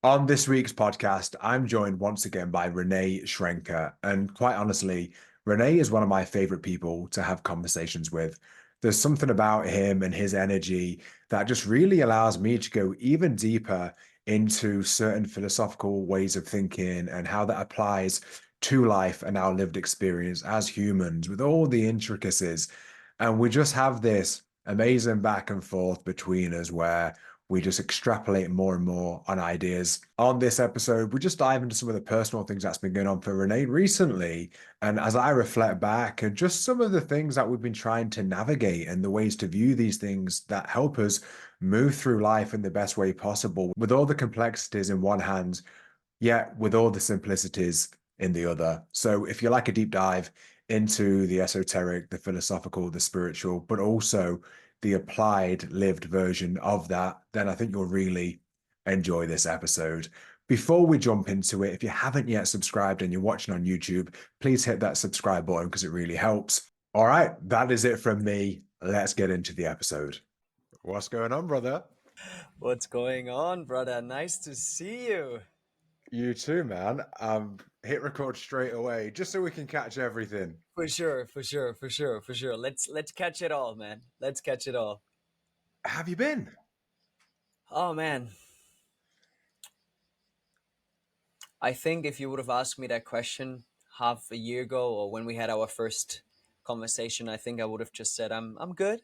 On this week's podcast, I'm joined once again by Rene Schrenker. And quite honestly, Rene is one of my favorite people to have conversations with. There's something about him and his energy that just really allows me to go even deeper into certain philosophical ways of thinking and how that applies to life and our lived experience as humans with all the intricacies. And we just have this amazing back and forth between us where we just extrapolate more and more on ideas. On this episode, we just dive into some of the personal things that's been going on for Rene recently. And as I reflect back, and just some of the things that we've been trying to navigate and the ways to view these things that help us move through life in the best way possible, with all the complexities in one hand, yet with all the simplicities in the other. So if you like a deep dive into the esoteric, the philosophical, the spiritual, but also the applied lived version of that, then I think you'll really enjoy this episode. Before we jump into it, if you haven't yet subscribed and you're watching on YouTube, please hit that subscribe button because it really helps. All right, that is it from me. Let's get into the episode. What's going on, brother? What's going on, brother? Nice to see you. You too, man. Hit record straight away, just so we can catch everything. For sure, for sure, for sure, for sure. Let's catch it all, man. Let's catch it all. Have you been? Oh man. I think if you would have asked me that question half a year ago or when we had our first conversation, I think I would have just said I'm good.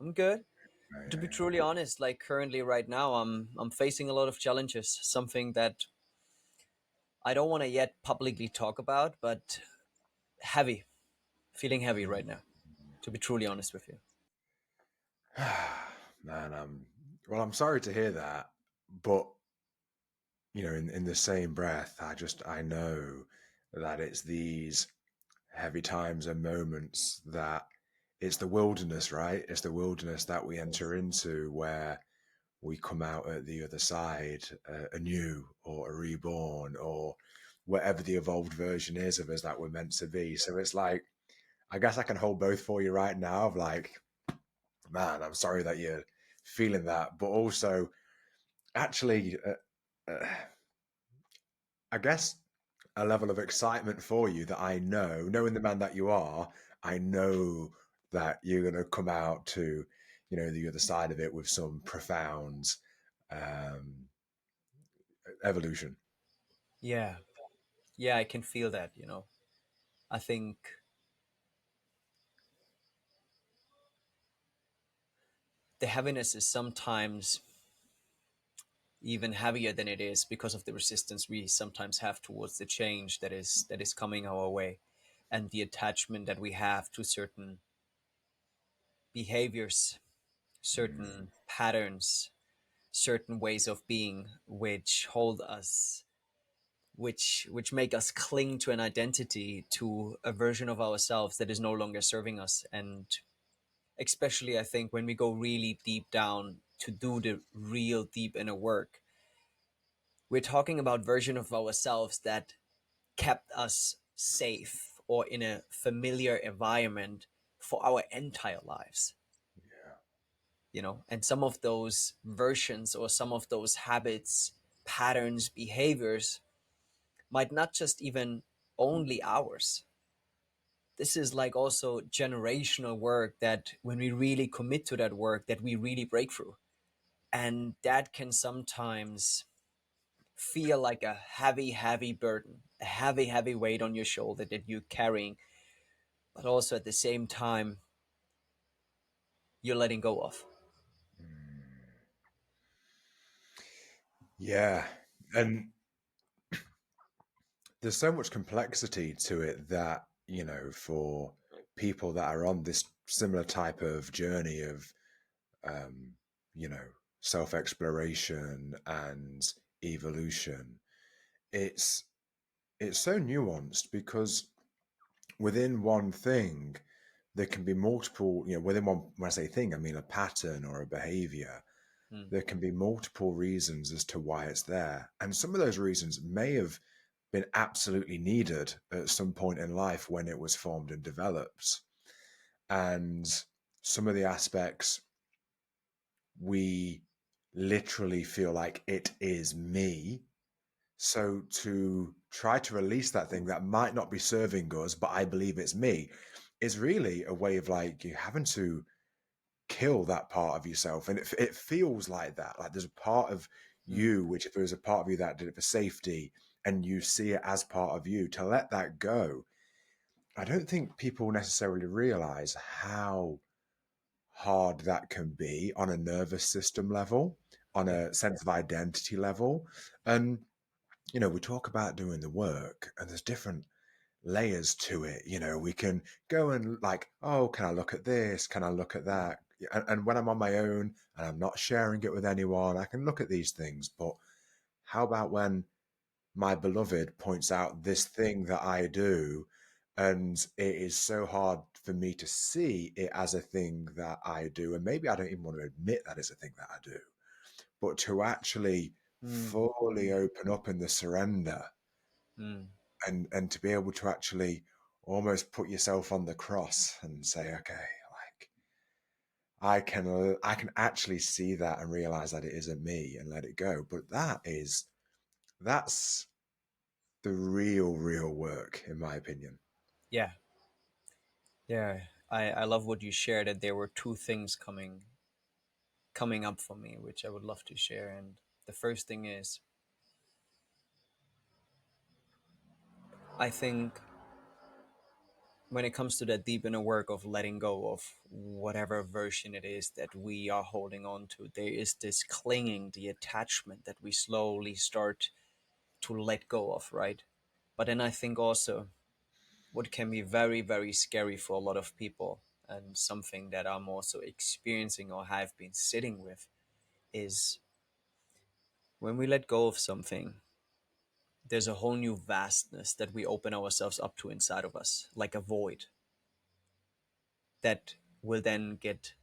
I'm good. To be truly honest, like currently right now, I'm facing a lot of challenges, something that I don't want to yet publicly talk about, but heavy. Feeling heavy right now, to be truly honest with you. Man, well, I'm sorry to hear that, but in the same breath, I know that it's these heavy times and moments that it's the wilderness, right? It's the wilderness that we enter into where we come out at the other side anew or a reborn or whatever the evolved version is of us that we're meant to be. So it's like, I guess I can hold both for you right now of like, man, I'm sorry that you're feeling that, but also actually, I guess a level of excitement for you that I know, knowing the man that you are, I know that you're going to come out to, the other side of it with some profound um, evolution. Yeah. Yeah, I can feel that. I think the heaviness is sometimes even heavier than it is because of the resistance we sometimes have towards the change that is coming our way, and the attachment that we have to certain behaviors, certain patterns, certain ways of being which hold us, which make us cling to an identity, to a version of ourselves that is no longer serving us. And especially I think when we go really deep down to do the real deep inner work, we're talking about version of ourselves that kept us safe or in a familiar environment for our entire lives. And some of those versions or some of those habits, patterns, behaviors might not just even only ours. This is like also generational work that when we really commit to that work, that we really break through. And that can sometimes feel like a heavy, heavy burden, a heavy, heavy weight on your shoulder that you're carrying, but also at the same time, you're letting go of. Yeah. And there's so much complexity to it that, for people that are on this similar type of journey of, um, you know, self exploration and evolution, it's it's so nuanced because within one thing there can be multiple, within one, when I say thing, I mean a pattern or a behavior. Mm. There can be multiple reasons as to why it's there, and some of those reasons may have been absolutely needed at some point in life when it was formed and developed. And some of the aspects we literally feel like it is me, So to try to release that thing that might not be serving us, but I believe it's me, is really a way of like you having to kill that part of yourself. And it feels like that. Like there's a part of Mm. you, which if there was a part of you that did it for safety and you see it as part of you, to let that go. I don't think people necessarily realize how hard that can be on a nervous system level, on Yeah. a sense of identity level. And, we talk about doing the work and there's different layers to it. We can go and like, oh, can I look at this? Can I look at that? And when I'm on my own and I'm not sharing it with anyone, I can look at these things. But how about when my beloved points out this thing that I do, and it is so hard for me to see it as a thing that I do, and maybe I don't even want to admit that it's a thing that I do, but to actually Mm. fully open up in the surrender Mm. and to be able to actually almost put yourself on the cross and say, okay, like I can actually see that and realize that it isn't me and let it go. But that's the real work, in my opinion. Yeah. Yeah. I love what you shared, that there were two things coming up for me, which I would love to share. And the first thing is, I think when it comes to that deep inner work of letting go of whatever version it is that we are holding on to, there is this clinging, the attachment that we slowly start to let go of, right? But then I think also what can be very, very scary for a lot of people, and something that I'm also experiencing or have been sitting with, is when we let go of something, there's a whole new vastness that we open ourselves up to inside of us, like a void that will then get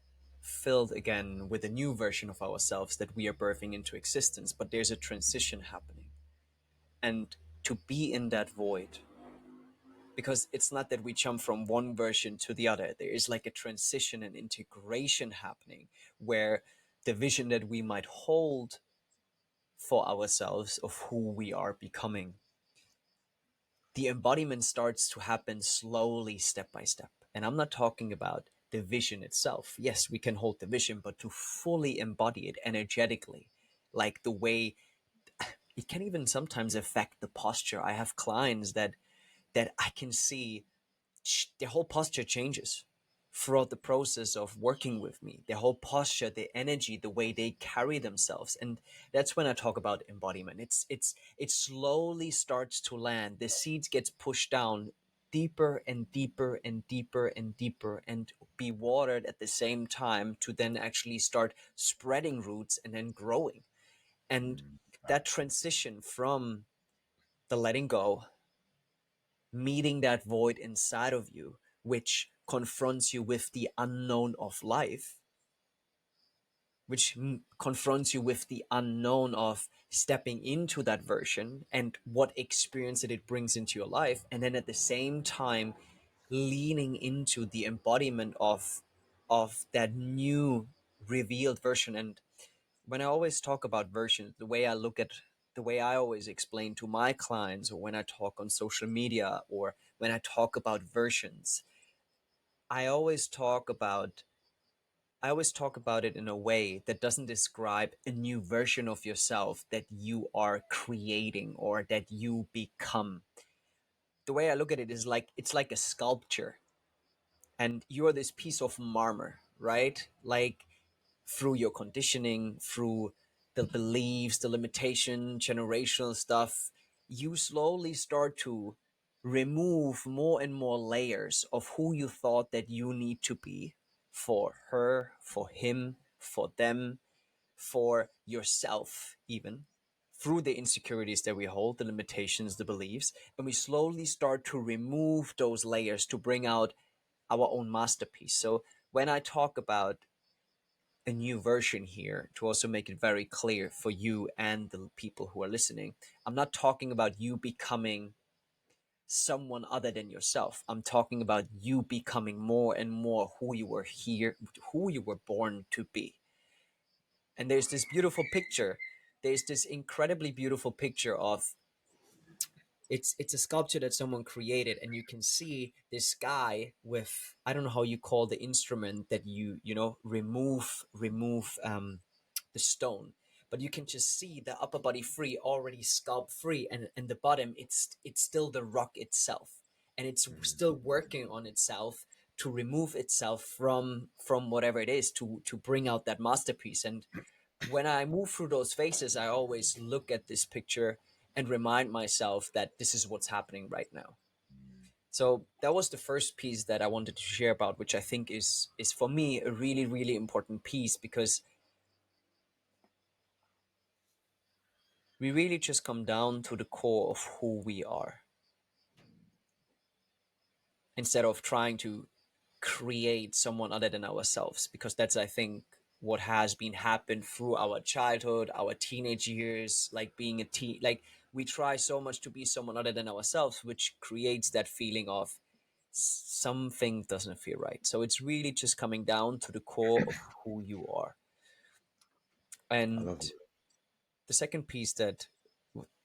filled again with a new version of ourselves that we are birthing into existence. But there's a transition happening. And to be in that void, because it's not that we jump from one version to the other, there is like a transition and integration happening where the vision that we might hold for ourselves of who we are becoming, the embodiment starts to happen slowly, step by step. And I'm not talking about the vision itself. Yes, we can hold the vision, but to fully embody it energetically, like the way it can even sometimes affect the posture. I have clients that I can see their whole posture changes throughout the process of working with me. Their whole posture, their energy, the way they carry themselves. And that's when I talk about embodiment. It slowly starts to land. The seeds gets pushed down deeper and deeper and deeper and deeper, and be watered at the same time to then actually start spreading roots and then growing. And Mm. that transition from the letting go, meeting that void inside of you, which confronts you with the unknown of life, which confronts you with the unknown of stepping into that version and what experience that it brings into your life. And then at the same time, leaning into the embodiment of that new revealed version. And when I always talk about versions, the way I always explain to my clients, or when I talk on social media, or when I talk about versions, I always talk about I always talk about it in a way that doesn't describe a new version of yourself that you are creating or that you become. The way I look at it is like it's like a sculpture, and you're this piece of marmor, right? Like through your conditioning, through the beliefs, the limitation, generational stuff, you slowly start to remove more and more layers of who you thought that you need to be for her, for him, for them, for yourself, even through the insecurities that we hold, the limitations, the beliefs. And we slowly start to remove those layers to bring out our own masterpiece. So when I talk about a new version here, to also make it very clear for you and the people who are listening, I'm not talking about you becoming someone other than yourself. I'm talking about you becoming more and more who you were here, who you were born to be. And there's this beautiful picture. There's this incredibly beautiful picture of It's a sculpture that someone created, and you can see this guy with, I don't know how you call the instrument that remove the stone, but you can just see the upper body free, already sculpt free, and the bottom, it's still the rock itself, and it's still working on itself to remove itself from whatever it is, to bring out that masterpiece. And when I move through those phases, I always look at this picture and remind myself that this is what's happening right now. So that was the first piece that I wanted to share about, which I think is for me a really, really important piece, because we really just come down to the core of who we are, instead of trying to create someone other than ourselves, because that's, I think, what has been happened through our childhood, our teenage years, like being a teen. Like, we try so much to be someone other than ourselves, which creates that feeling of something doesn't feel right. So it's really just coming down to the core of who you are. I And love it. the second piece that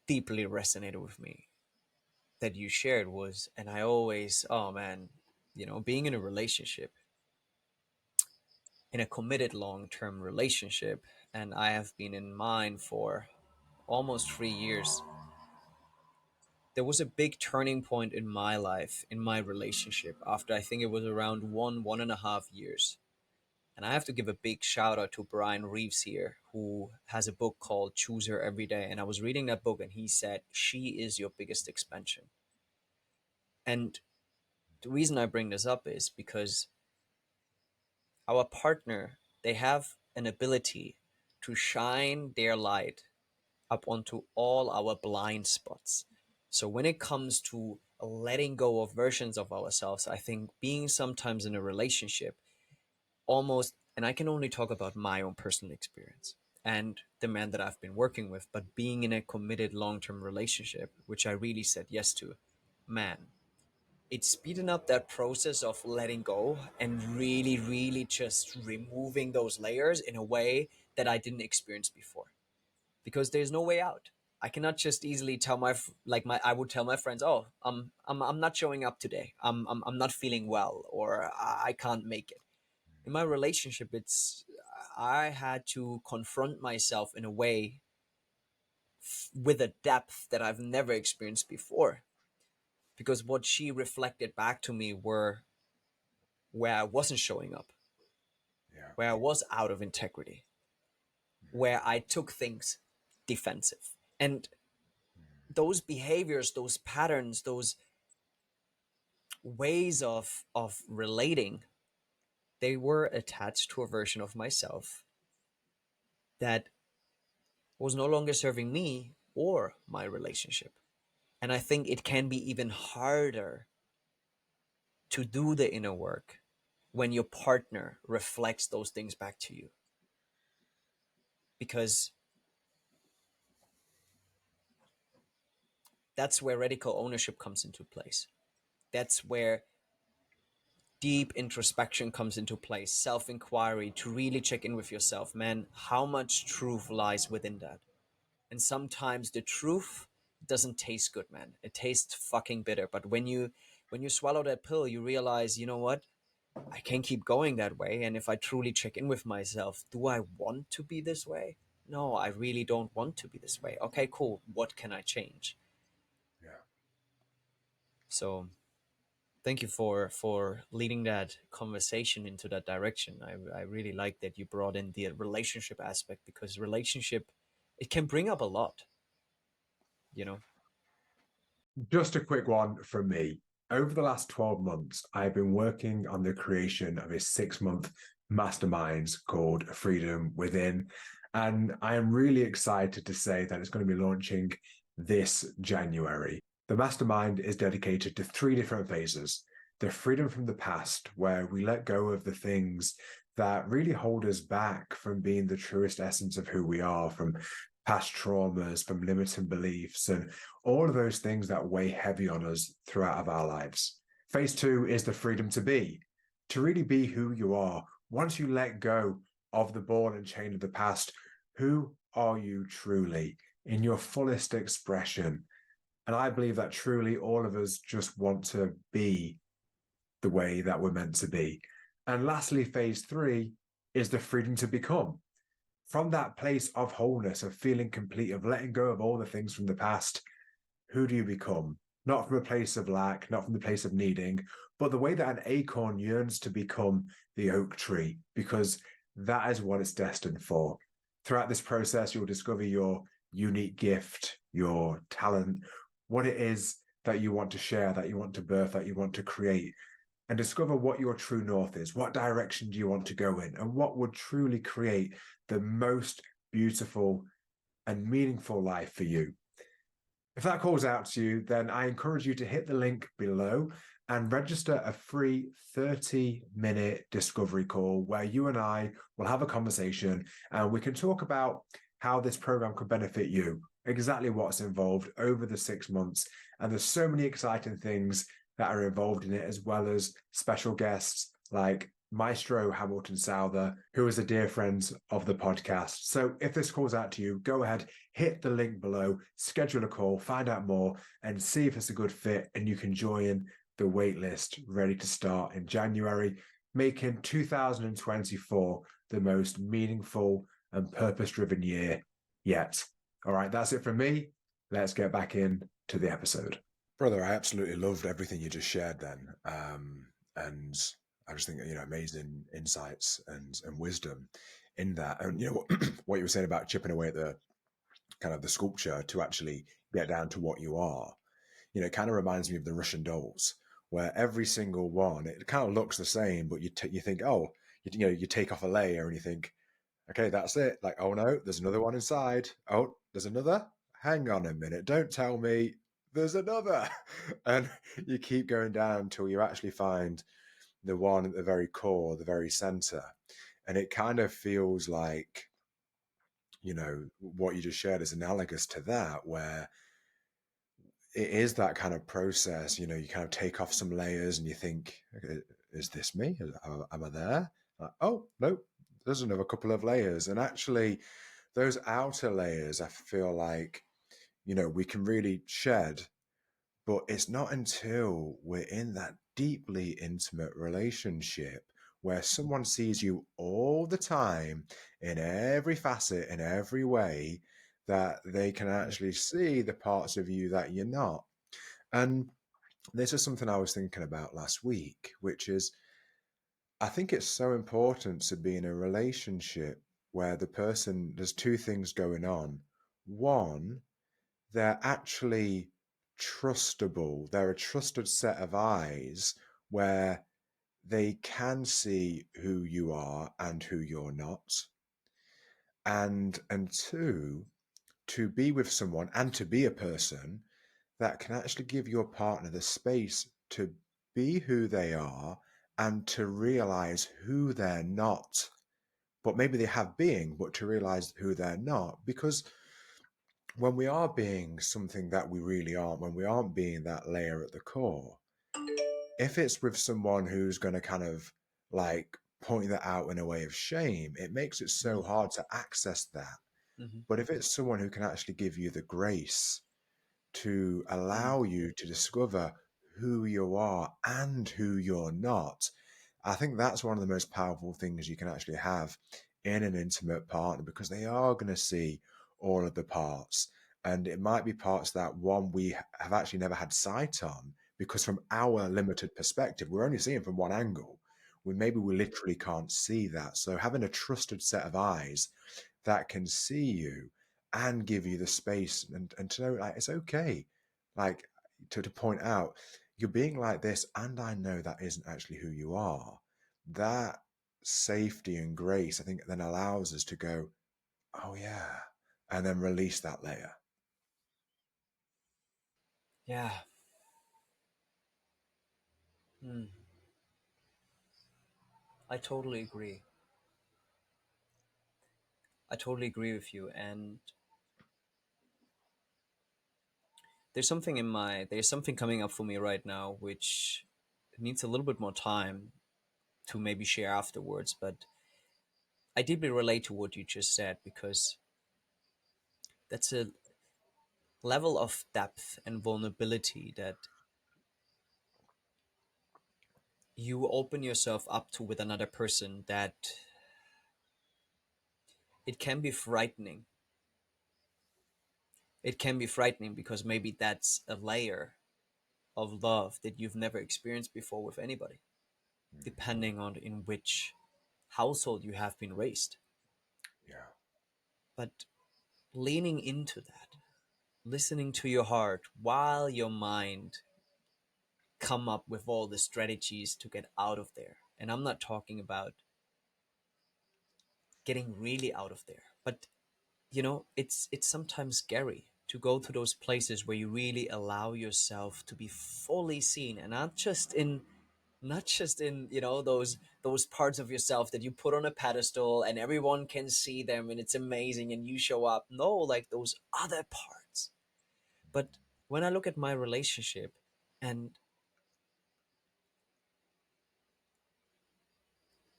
deeply resonated with me that you shared was, and I always, oh man, being in a relationship, in a committed long-term relationship, and I have been in mine for almost 3 years. There was a big turning point in my life, in my relationship, after, I think it was around 1.5 years. And I have to give a big shout out to Brian Reeves here, who has a book called Choose Her Every Day. And I was reading that book, and he said, she is your biggest expansion. And the reason I bring this up is because our partner, they have an ability to shine their light up onto all our blind spots. So when it comes to letting go of versions of ourselves, I think being sometimes in a relationship, almost, and I can only talk about my own personal experience and the man that I've been working with, but being in a committed long-term relationship, which I really said yes to, man, it's speeding up that process of letting go and really, really just removing those layers in a way that I didn't experience before, because there's no way out. I cannot just easily tell I would tell my friends, oh, I'm not showing up today. I'm not feeling well, or I can't make it. In my relationship, it's, I had to confront myself in a way, with a depth that I've never experienced before, because what she reflected back to me were where I wasn't showing up, Yeah. where I was out of integrity, where I took things defensive. And those behaviors, those patterns, those ways of relating, they were attached to a version of myself that was no longer serving me or my relationship. And I think it can be even harder to do the inner work when your partner reflects those things back to you, because that's where radical ownership comes into place. That's where deep introspection comes into place, self inquiry, to really check in with yourself. Man, how much truth lies within that? And sometimes the truth doesn't taste good, man. It tastes fucking bitter. But when you swallow that pill, you realize, you know what? I can't keep going that way. And if I truly check in with myself, do I want to be this way? No, I really don't want to be this way. Okay, cool. What can I change? Yeah. So thank you for leading that conversation into that direction. I really like that you brought in the relationship aspect, because relationship, it can bring up a lot, you know. Just a quick one from me. Over the last 12 months, I've been working on the creation of a 6-month mastermind called Freedom Within. And I am really excited to say that it's going to be launching this January. The mastermind is dedicated to 3 different phases: the freedom from the past, where we let go of the things that really hold us back from being the truest essence of who we are, from past traumas, from limiting beliefs, and all of those things that weigh heavy on us throughout of our lives. Phase 2 is the freedom to really be who you are. Once you let go of the ball and chain of the past, who are you truly in your fullest expression? And I believe that truly all of us just want to be the way that we're meant to be. And lastly, phase three is the freedom to become. From that place of wholeness, of feeling complete, of letting go of all the things from the past, who do you become? Not from a place of lack, not from the place of needing, but the way that an acorn yearns to become the oak tree, because that is what it's destined for. Throughout this process, you'll discover your unique gift, your talent, what it is that you want to share, that you want to birth, that you want to create, and discover what your true north is. What direction do you want to go in? And what would truly create the most beautiful and meaningful life for you? If that calls out to you, then I encourage you to hit the link below and register a free 30-minute discovery call where you and I will have a conversation and we can talk about how this program could benefit you, exactly what's involved over the 6 months. And there's so many exciting things that are involved in it, as well as special guests like Maestro Hamilton Souther, who is a dear friend of the podcast. So if this calls out to you, go ahead, hit the link below, schedule a call, find out more, and see if it's a good fit. And you can join the waitlist ready to start in January, making 2024 the most meaningful and purpose-driven year yet. All right, that's it from me. Let's get back into the episode. Brother, I absolutely loved everything you just shared then. And I just think, amazing insights and wisdom in that. And, what you were saying about chipping away at the kind of the sculpture to actually get down to what you are, it kind of reminds me of the Russian dolls, where every single one, it kind of looks the same, but you think, oh, you take off a layer and you think, okay, that's it. Like, oh no, there's another one inside. Oh, there's another. Hang on a minute. Don't tell me there's another. And you keep going down until you actually find the one at the very core, the very center. And it kind of feels like, what you just shared is analogous to that, where it is that kind of process. You kind of take off some layers and you think, okay, is this me? Am I there? Like, oh, no, there's another couple of layers. And actually, those outer layers, I feel like, we can really shed, but it's not until we're in that deeply intimate relationship where someone sees you all the time in every facet, in every way, that they can actually see the parts of you that you're not. And this is something I was thinking about last week, which is I think it's so important to be in a relationship where there's two things going on. One, they're actually trustable. They're a trusted set of eyes where they can see who you are and who you're not. And two, to be with someone and to be a person that can actually give your partner the space to be who they are and to realize who they're not. But maybe they have being, but to realize who they're not. Because when we are being something that we really aren't, when we aren't being that layer at the core, if it's with someone who's going to kind of like point that out in a way of shame, it makes it so hard to access that. Mm-hmm. But if it's someone who can actually give you the grace to allow you to discover who you are and who you're not, I think that's one of the most powerful things you can actually have in an intimate partner, because they are going to see all of the parts. And it might be parts that one we have actually never had sight on, because from our limited perspective, we're only seeing from one angle. We literally can't see that. So having a trusted set of eyes that can see you and give you the space and to know, like, it's okay, like to point out you're being like this, and I know that isn't actually who you are. That safety and grace, I think, then allows us to go, oh yeah, and then release that layer. Yeah. I totally agree. I totally agree with you. And there's something coming up for me right now, which needs a little bit more time to maybe share afterwards. But I deeply relate to what you just said, because that's a level of depth and vulnerability that you open yourself up to with another person, that it can be frightening. It can be frightening because maybe that's a layer of love that you've never experienced before with anybody, depending on in which household you have been raised. Yeah. But leaning into that, listening to your heart while your mind come up with all the strategies to get out of there. And I'm not talking about getting really out of there, but it's sometimes scary to go to those places where you really allow yourself to be fully seen, and not just in those parts of yourself that you put on a pedestal and everyone can see them and it's amazing and you show up. No, like those other parts. But when I look at my relationship and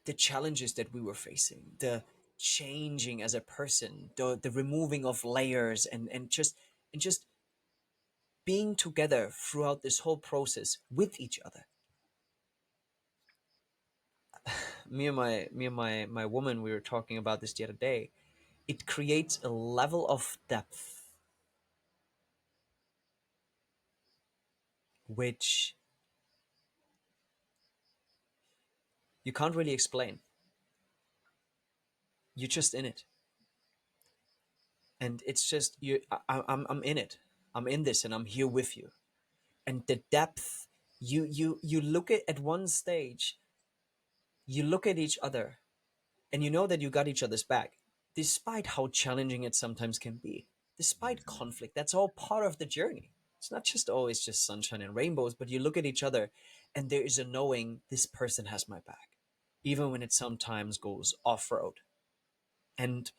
the challenges that we were facing, the changing as a person, the removing of layers, and just being together throughout this whole process with each other. Me and my woman, we were talking about this the other day. It creates a level of depth which you can't really explain. You're just in it, and it's just you. I'm in it. I'm in this, and I'm here with you. And the depth, you look at one stage, you look at each other, and you know that you got each other's back, despite how challenging it sometimes can be, despite conflict. That's all part of the journey. It's not just always just sunshine and rainbows, but you look at each other, and there is a knowing this person has my back, even when it sometimes goes off road. And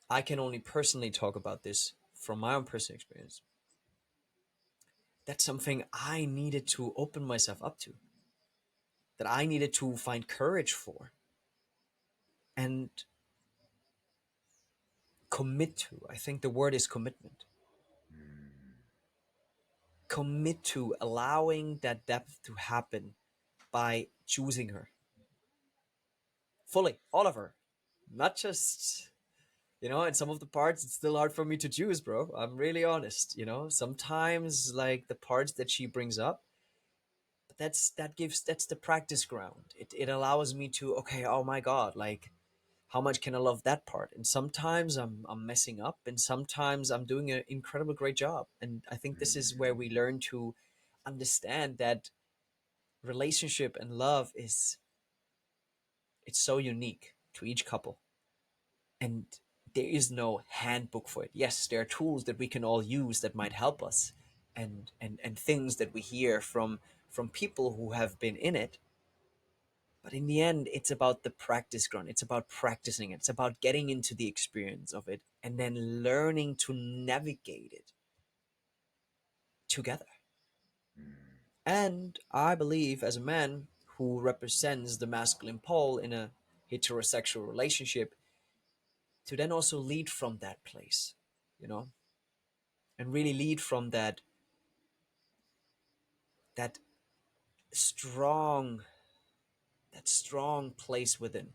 I can only personally talk about this from my own personal experience. That's something I needed to open myself up to, that I needed to find courage for and commit to. I think the word is commitment. Commit to allowing that depth to happen by choosing her fully, all of her, not just, in some of the parts, it's still hard for me to choose, bro. I'm really honest. Sometimes like the parts that she brings up, but that's the practice ground. It allows me to, okay, oh my God, like how much can I love that part? And sometimes I'm messing up, and sometimes I'm doing an incredible great job. And I think this is where we learn to understand that relationship and love is, it's so unique to each couple, and there is no handbook for it. Yes, there are tools that we can all use that might help us, and things that we hear from people who have been in it. But in the end, it's about the practice ground. It's about practicing it. It's about getting into the experience of it and then learning to navigate it together. And I believe, as a man who represents the masculine pole in a heterosexual relationship, to then also lead from that place, you know, and really lead from that strong that strong place within.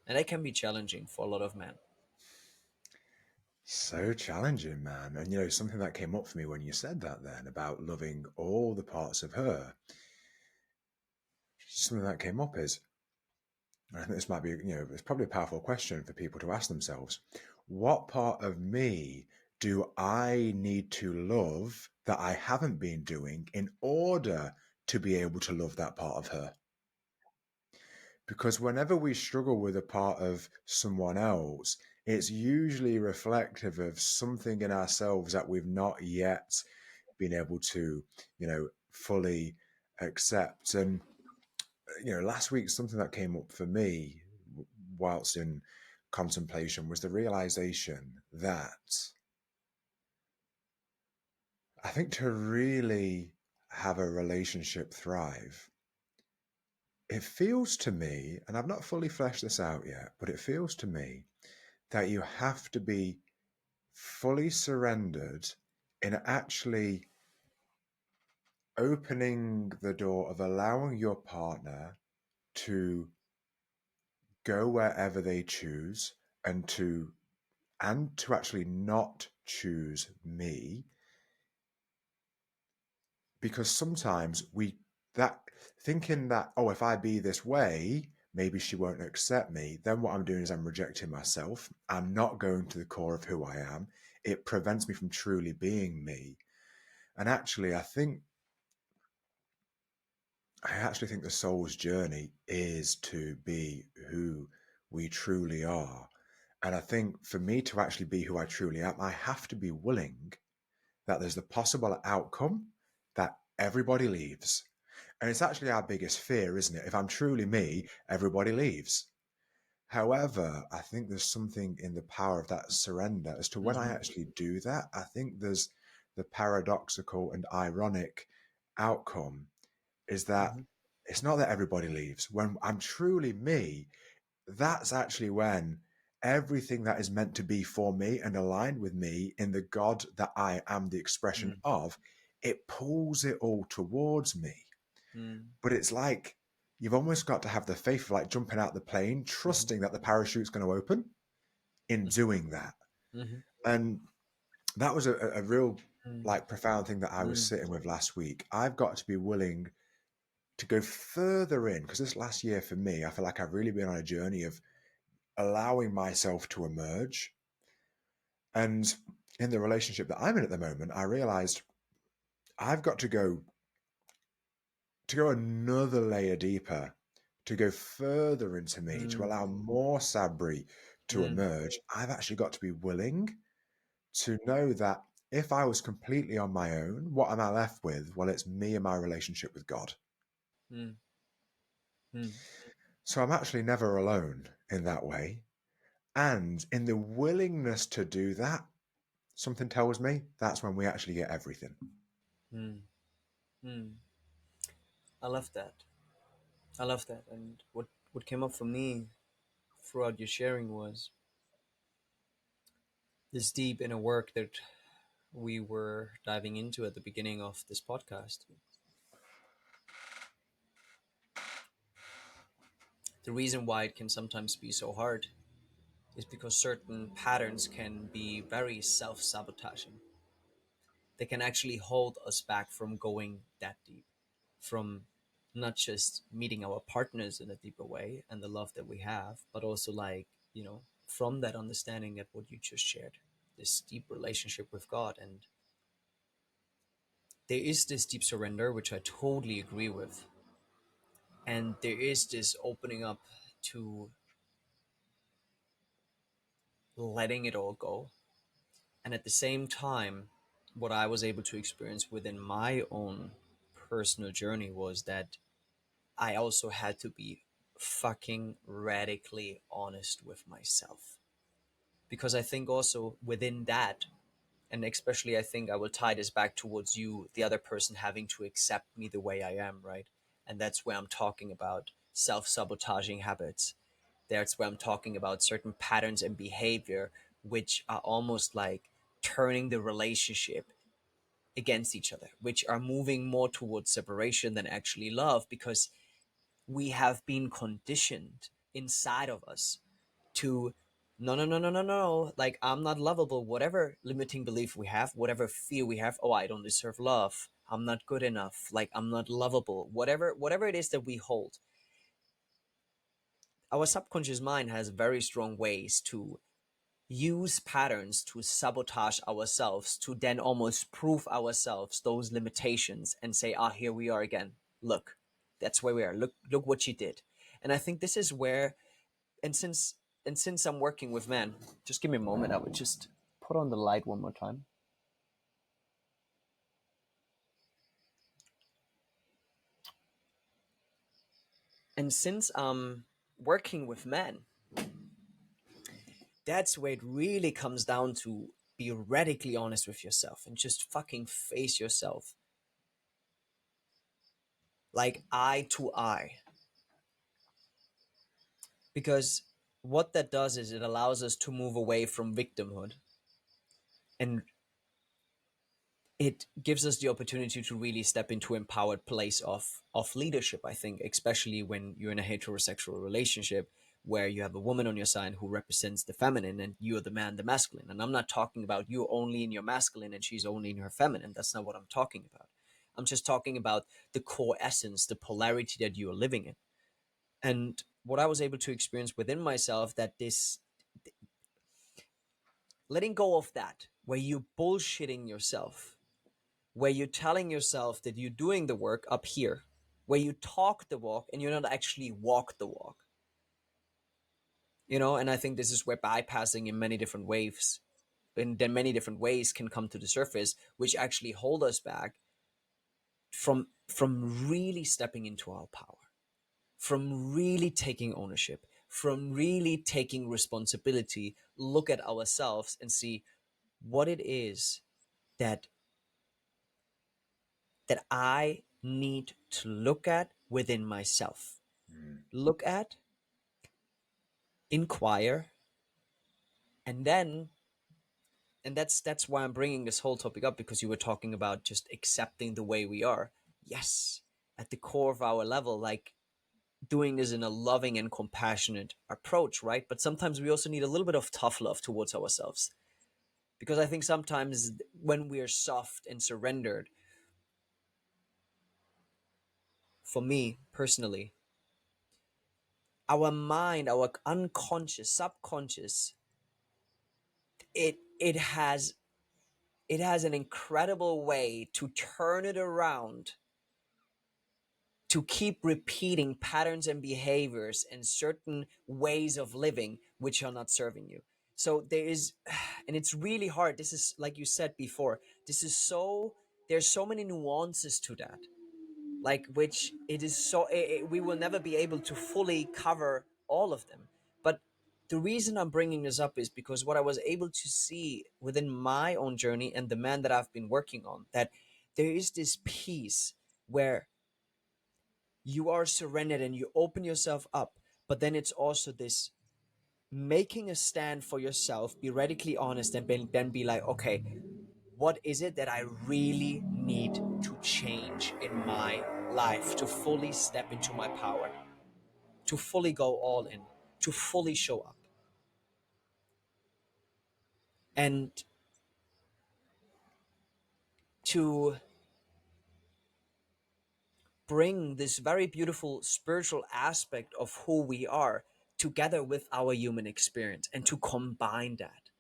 And that can be challenging for a lot of men. So challenging, man. And something that came up for me when you said that then about loving all the parts of her, something that came up is, and I think this might be, it's probably a powerful question for people to ask themselves. What part of me do I need to love that I haven't been doing in order to be able to love that part of her? Because whenever we struggle with a part of someone else, it's usually reflective of something in ourselves that we've not yet been able to, fully accept. And, last week, something that came up for me whilst in contemplation was the realization that I think to really have a relationship thrive, it feels to me, and I've not fully fleshed this out yet, but it feels to me that you have to be fully surrendered in actually opening the door of allowing your partner to go wherever they choose and to actually not choose me, because sometimes we that thinking that, oh, if I be this way maybe she won't accept me, then what I'm doing is I'm rejecting myself. I'm not going to the core of who I am. It prevents me from truly being me. And actually I actually think the soul's journey is to be who we truly are. And I think for me to actually be who I truly am, I have to be willing that there's the possible outcome that everybody leaves. And it's actually our biggest fear, isn't it? If I'm truly me, everybody leaves. However, I think there's something in the power of that surrender as to when I Mm-hmm. actually do that. I think there's the paradoxical and ironic outcome is that Mm-hmm. it's not that everybody leaves. When I'm truly me, that's actually when everything that is meant to be for me and aligned with me in the God that I am the expression of, it pulls it all towards me. Mm-hmm. But it's like you've almost got to have the faith of like jumping out the plane, Mm-hmm. trusting that the parachute's going to open in doing that. Mm-hmm. And that was a real Mm-hmm. like profound thing that I was sitting with last week. I've got to be willing to go further in, because this last year for me, I feel like I've really been on a journey of allowing myself to emerge. And in the relationship that I'm in at the moment, I realized I've got to go another layer deeper, to go further into me, to allow more Sabri to Mm-hmm. emerge. I've actually got to be willing to know that if I was completely on my own, what am I left with? Well, it's me and my relationship with God. Mm-hmm. So I'm actually never alone in that way. And in the willingness to do that, something tells me that's when we actually get everything. Mm-hmm. I love that. I love that. And what came up for me throughout your sharing was this deep inner work that we were diving into at the beginning of this podcast. The reason why it can sometimes be so hard is because certain patterns can be very self sabotaging. They can actually hold us back from going that deep, from not just meeting our partners in a deeper way and the love that we have, but also, like, from that understanding that what you just shared, this deep relationship with God. And there is this deep surrender, which I totally agree with. And there is this opening up to letting it all go. And at the same time, what I was able to experience within my own personal journey was that I also had to be fucking radically honest with myself. Because I think also within that, and especially I think I will tie this back towards you, the other person having to accept me the way I am, right? And that's where I'm talking about self sabotaging habits. That's where I'm talking about certain patterns and behavior, which are almost like turning the relationship against each other, which are moving more towards separation than actually love, because we have been conditioned inside of us to no, no, no, no, no, no, like I'm not lovable, whatever limiting belief we have, whatever fear we have. Oh, I don't deserve love, I'm not good enough, like I'm not lovable, whatever it is that we hold. Our subconscious mind has very strong ways to use patterns to sabotage ourselves, to then almost prove ourselves those limitations and say, ah, here we are again, look, that's where we are, look what you did. And I think this is where, and since I'm working with men, just give me a moment, I would just put on the light one more time. And since I'm working with men, that's where it really comes down to be radically honest with yourself and just fucking face yourself, like eye to eye. Because what that does is it allows us to move away from victimhood And it gives us the opportunity to really step into empowered place of leadership. I think, especially when you're in a heterosexual relationship where you have a woman on your side who represents the feminine and you're the man, the masculine. And I'm not talking about you only in your masculine and she's only in her feminine. That's not what I'm talking about. I'm just talking about the core essence, the polarity that you are living in. And what I was able to experience within myself, that this letting go of that, where you bullshitting yourself, where you're telling yourself that you're doing the work up here, where you talk the walk and you're not actually walk the walk. And I think this is where bypassing in many different waves, and then many different ways can come to the surface, which actually hold us back from really stepping into our power, from really taking ownership, from really taking responsibility, look at ourselves and see what it is that I need to look at within myself. Look at, inquire, and then, and that's why I'm bringing this whole topic up, because you were talking about just accepting the way we are. Yes, at the core of our level, like doing this in a loving and compassionate approach, right? But sometimes we also need a little bit of tough love towards ourselves, because I think sometimes when we are soft and surrendered, for me personally, our mind, our unconscious, subconscious, it has an incredible way to turn it around, to keep repeating patterns and behaviors and certain ways of living which are not serving you. So there is, and it's really hard. This is, like you said before, there's so many nuances to that, like, which it is so, we will never be able to fully cover all of them. But the reason I'm bringing this up is because what I was able to see within my own journey and the man that I've been working on, that there is this piece where you are surrendered and you open yourself up, but then it's also this making a stand for yourself, be radically honest, and then be like, okay, what is it that I really need to change in my life to fully step into my power, to fully go all in, to fully show up, and to bring this very beautiful spiritual aspect of who we are together with our human experience, and to combine that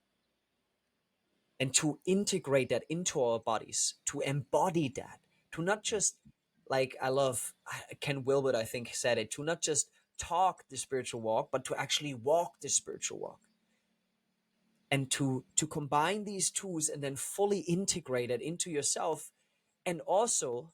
and to integrate that into our bodies, to embody that, to not just, like, I love Ken Wilbert, I think, said it, to not just talk the spiritual walk, but to actually walk the spiritual walk. And to combine these tools and then fully integrate it into yourself. And also,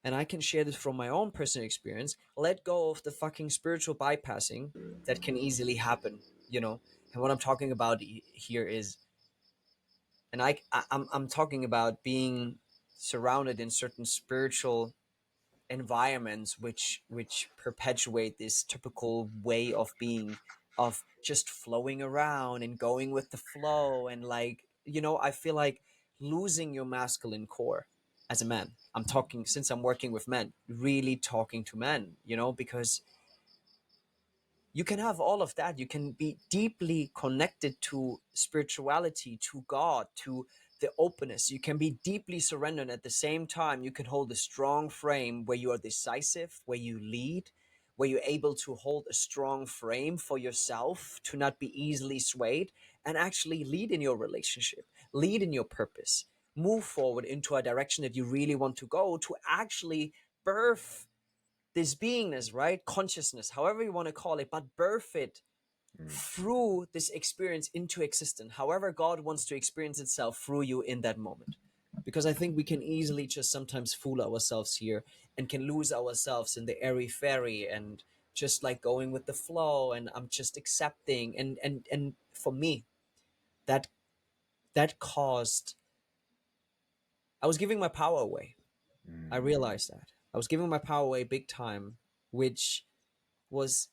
and I can share this from my own personal experience, let go of the fucking spiritual bypassing that can easily happen, And what I'm talking about here is, and I'm talking about being surrounded in certain spiritual environments which perpetuate this typical way of being, of just flowing around and going with the flow, and, like, I feel like losing your masculine core as a man. I'm talking, since I'm working with men, really talking to men, because you can have all of that. You can be deeply connected to spirituality, to God, to the openness. You can be deeply surrendered. At the same time, you can hold a strong frame where you are decisive, where you lead, where you're able to hold a strong frame for yourself, to not be easily swayed, and actually lead in your relationship, lead in your purpose, move forward into a direction that you really want to go, to actually birth this beingness, right? Consciousness, however you want to call it, but birth it through this experience into existence, however God wants to experience itself through you in that moment. Because I think we can easily just sometimes fool ourselves here, and can lose ourselves in the airy fairy, and just like going with the flow, and I'm just accepting, and for me, that caused, I was giving my power away. I realized that I was giving my power away big time, which was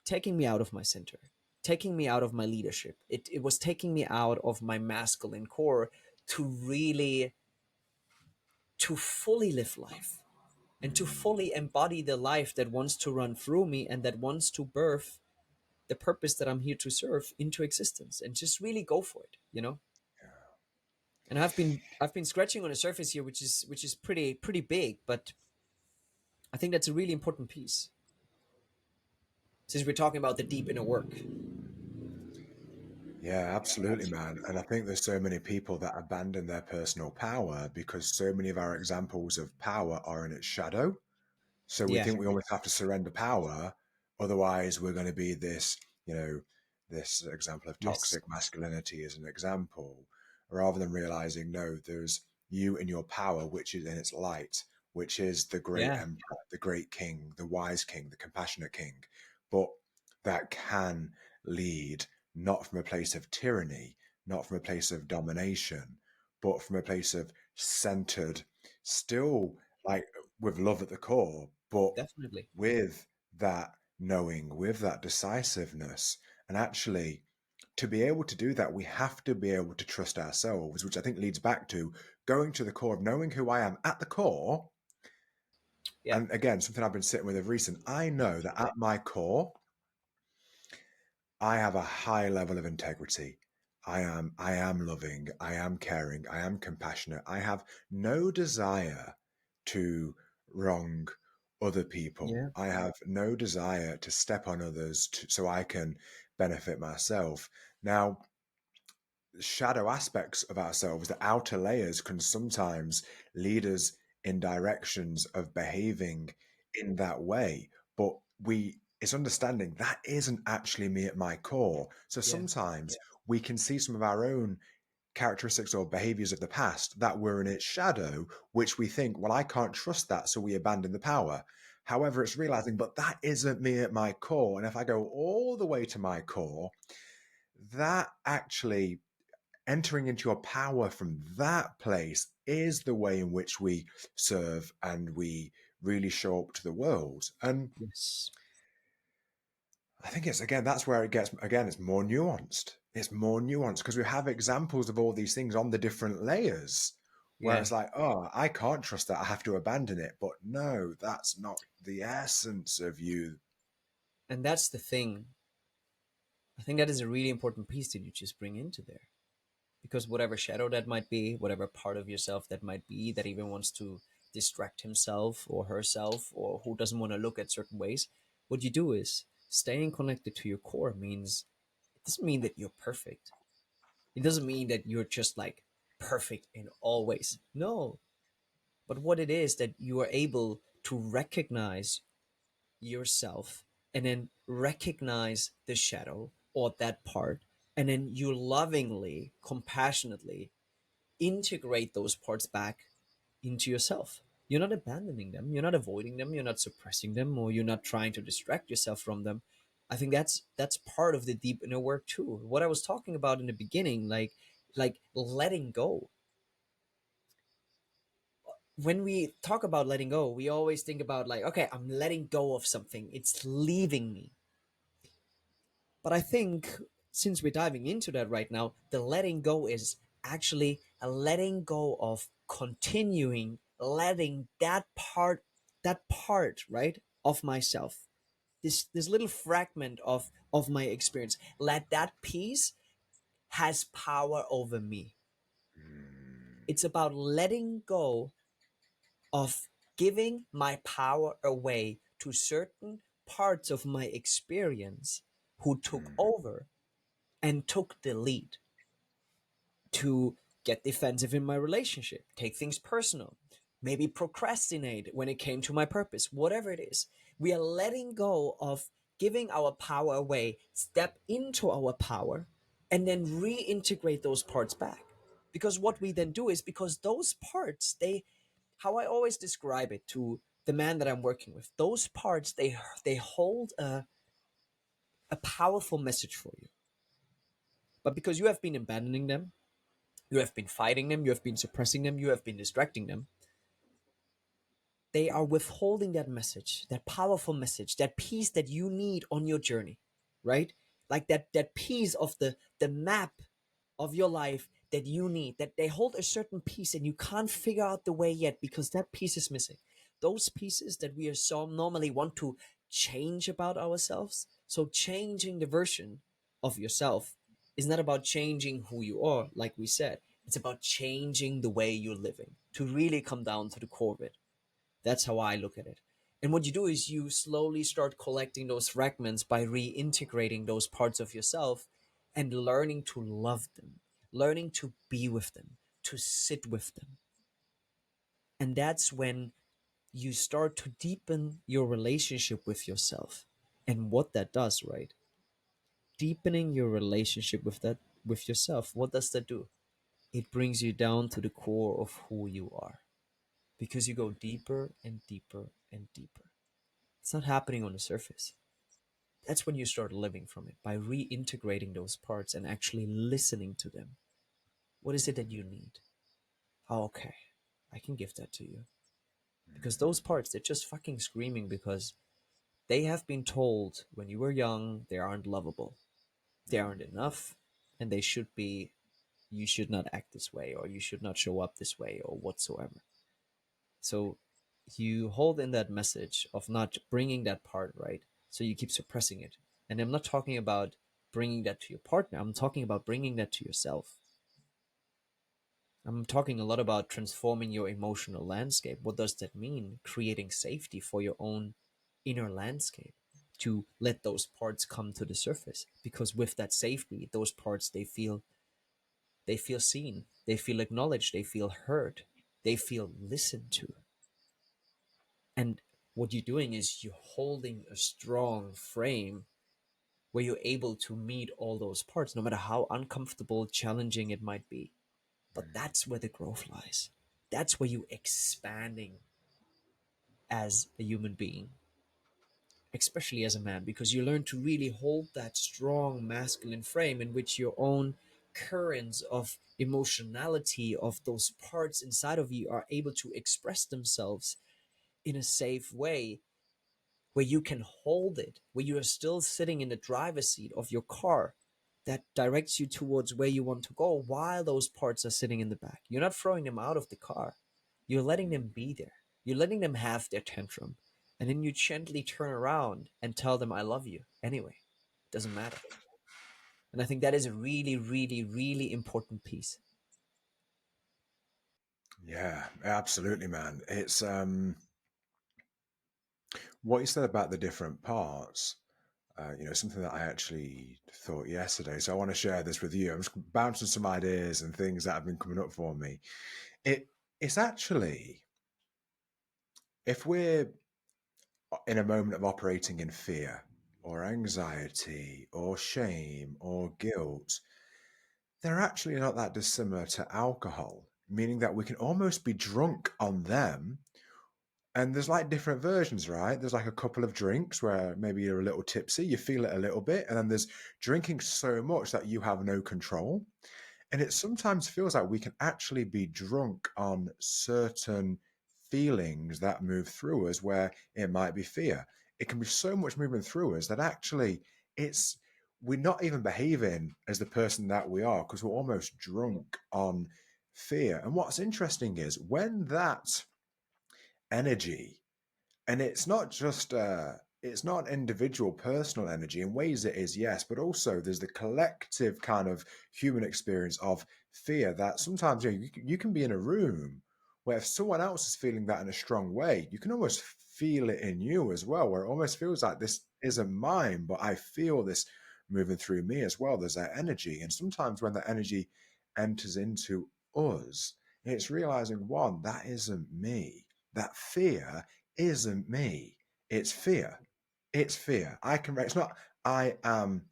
taking me out of my center, taking me out of my leadership. It was taking me out of my masculine core, to really to fully live life and to fully embody the life that wants to run through me and that wants to birth the purpose that I'm here to serve into existence, and just really go for it, you know. And I've been scratching on the surface here, which is pretty big, but I think that's a really important piece since we're talking about the deep inner work. Yeah, absolutely, man. And I think there's so many people that abandon their personal power because so many of our examples of power are in its shadow. So we Yeah, think we almost have to surrender power, otherwise we're going to be this, you know, this example of yes, toxic masculinity as an example, rather than realizing, no, there's you in your power, which is in its light, which is the great yeah, emperor, the great king, the wise king, the compassionate king, but that can lead not from a place of tyranny, not from a place of domination, but from a place of centered, still like with love at the core, but definitely. with that knowing, with that decisiveness. And actually, to be able to do that, we have to be able to trust ourselves, which I think leads back to going to the core of knowing who I am at the core. Yeah, And again, something I've been sitting with of recent, I know that at my core, I have a high level of integrity. I am loving, I am caring, I am compassionate. I have no desire to wrong other people. yeah, I have no desire to step on others so I can benefit myself. Now, shadow aspects of ourselves, the outer layers, can sometimes lead us in directions of behaving in that way. But it's understanding that isn't actually me at my core. So yeah, sometimes we can see some of our own characteristics or behaviors of the past that were in its shadow, which we think, well, I can't trust that. So we abandon the power. However, it's realizing, but that isn't me at my core. And if I go all the way to my core, that actually entering into your power from that place is the way in which we serve and we really show up to the world. And yes, I think it's again, that's where it gets, again, it's more nuanced. It's more nuanced because we have examples of all these things on the different layers where yeah. it's like, oh, I can't trust that. I have to abandon it. But no, that's not the essence of you. And that's the thing. I think that is a really important piece that you just bring into there. Because whatever shadow that might be, whatever part of yourself that might be that even wants to distract himself or herself, or who doesn't want to look at certain ways, what you do is staying connected to your core means it doesn't mean that you're perfect. It doesn't mean that you're just like perfect in all ways. No. But what it is that you are able to recognize yourself and then recognize the shadow or that part, and then you lovingly, compassionately integrate those parts back into yourself. You're not abandoning them, you're not avoiding them, you're not suppressing them, or you're not trying to distract yourself from them. I think that's part of the deep inner work too. What I was talking about in the beginning, like letting go. When we talk about letting go, we always think about like, okay, I'm letting go of something, it's leaving me. But I think since we're diving into that right now, the letting go is actually a letting go of continuing letting that part, right, of myself. This little fragment of my experience. Let that piece has power over me. Mm, It's about letting go of giving my power away to certain parts of my experience who took mm, over and took the lead to get defensive in my relationship, take things personal, maybe procrastinate when it came to my purpose, whatever it is. We are letting go of giving our power away, step into our power, and then reintegrate those parts back. Because what we then do is because those parts, how I always describe it to the man that I'm working with, those parts, they hold a powerful message for you. But because you have been abandoning them, you have been fighting them, you have been suppressing them, you have been distracting them, they are withholding that message, that powerful message, that piece that you need on your journey, right? Like that piece of the map of your life that you need, that they hold a certain piece and you can't figure out the way yet because that piece is missing. Those pieces that we are so normally want to change about ourselves. So changing the version of yourself is not about changing who you are, like we said. It's about changing the way you're living to really come down to the core of it. That's how I look at it. And what you do is you slowly start collecting those fragments by reintegrating those parts of yourself and learning to love them, learning to be with them, to sit with them. And that's when you start to deepen your relationship with yourself. And what that does, right? Deepening your relationship with yourself, what does that do? It brings you down to the core of who you are because you go deeper and deeper and deeper. It's not happening on the surface. That's when you start living from it by reintegrating those parts and actually listening to them. What is it that you need? Oh, okay, I can give that to you. Because those parts, they're just fucking screaming because they have been told when you were young they aren't lovable, they aren't enough, and they should be, you should not act this way or you should not show up this way or whatsoever. So you hold in that message of not bringing that part right. So you keep suppressing it. And I'm not talking about bringing that to your partner. I'm talking about bringing that to yourself. I'm talking a lot about transforming your emotional landscape. What does that mean? Creating safety for your own inner landscape to let those parts come to the surface. Because with that safety, those parts, they feel seen, they feel acknowledged, they feel heard, they feel listened to. And what you're doing is you're holding a strong frame where you're able to meet all those parts, no matter how uncomfortable, challenging it might be. But that's where the growth lies. That's where you're expanding as a human being, especially as a man, because you learn to really hold that strong masculine frame in which your own currents of emotionality, of those parts inside of you, are able to express themselves in a safe way where you can hold it, where you are still sitting in the driver's seat of your car that directs you towards where you want to go while those parts are sitting in the back. You're not throwing them out of the car. You're letting them be there. You're letting them have their tantrum. And then you gently turn around and tell them, I love you anyway. It doesn't matter. And I think that is a really, really, really important piece. Yeah, absolutely, man. It's what you said about the different parts. Something that I actually thought yesterday. So I want to share this with you. I'm just bouncing some ideas and things that have been coming up for me. It's actually, if we're in a moment of operating in fear or anxiety or shame or guilt, they're actually not that dissimilar to alcohol, meaning that we can almost be drunk on them. And there's like different versions, right? There's like a couple of drinks where maybe you're a little tipsy, you feel it a little bit, and then there's drinking so much that you have no control. And it sometimes feels like we can actually be drunk on certain feelings that move through us, where it might be fear. It can be so much moving through us that actually it's we're not even behaving as the person that we are because we're almost drunk on fear. And what's interesting is when that energy, and it's not individual personal energy. In ways it is, yes, but also there's the collective kind of human experience of fear that sometimes you can be in a room where if someone else is feeling that in a strong way, you can almost feel it in you as well, where it almost feels like this isn't mine, but I feel this moving through me as well. There's that energy. And sometimes when that energy enters into us, it's realizing, one, that isn't me. That fear isn't me. It's fear. It's fear. It's not I am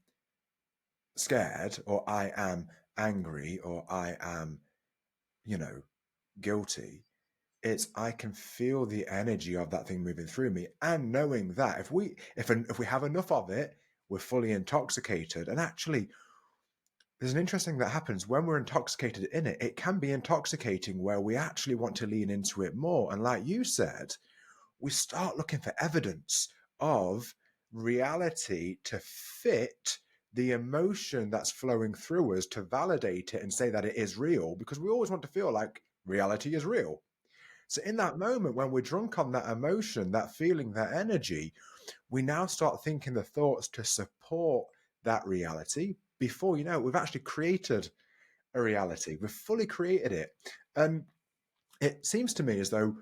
scared or I am angry or I am, you know, guilty. It's I can feel the energy of that thing moving through me, and knowing that if we have enough of it, we're fully intoxicated. And actually, there's an interesting thing that happens when we're intoxicated in it. It can be intoxicating where we actually want to lean into it more. And like you said, we start looking for evidence of reality to fit the emotion that's flowing through us to validate it and say that it is real, because we always want to feel like reality is real. So in that moment, when we're drunk on that emotion, that feeling, that energy, we now start thinking the thoughts to support that reality. Before you know it, we've actually created a reality. We've fully created it. And it seems to me as though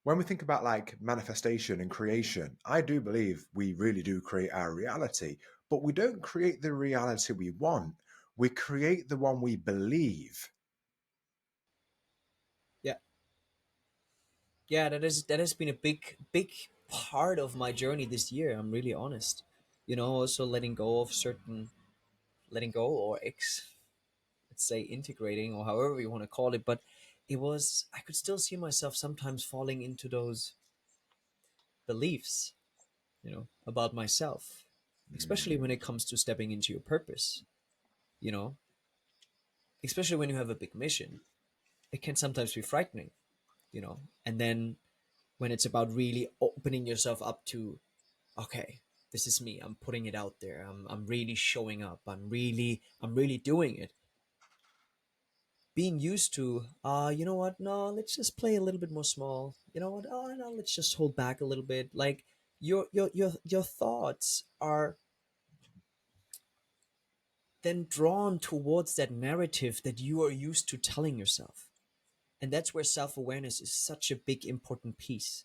when we think about like manifestation and creation, I do believe we really do create our reality, but we don't create the reality we want. We create the one we believe. Yeah, yeah, that has been a big part of my journey this year. I'm really honest. Also letting go of certain, letting go or let's say integrating or however you want to call it, but I could still see myself sometimes falling into those beliefs, about myself, especially when it comes to stepping into your purpose, you know, especially when you have a big mission. It can sometimes be frightening, and then when it's about really opening yourself up to, okay, this is me. I'm putting it out there. I'm really showing up. I'm really doing it. Being used to, you know what? No, let's just play a little bit more small. You know what? Oh no, let's just hold back a little bit. Like your thoughts are then drawn towards that narrative that you are used to telling yourself. And that's where self-awareness is such a big important piece.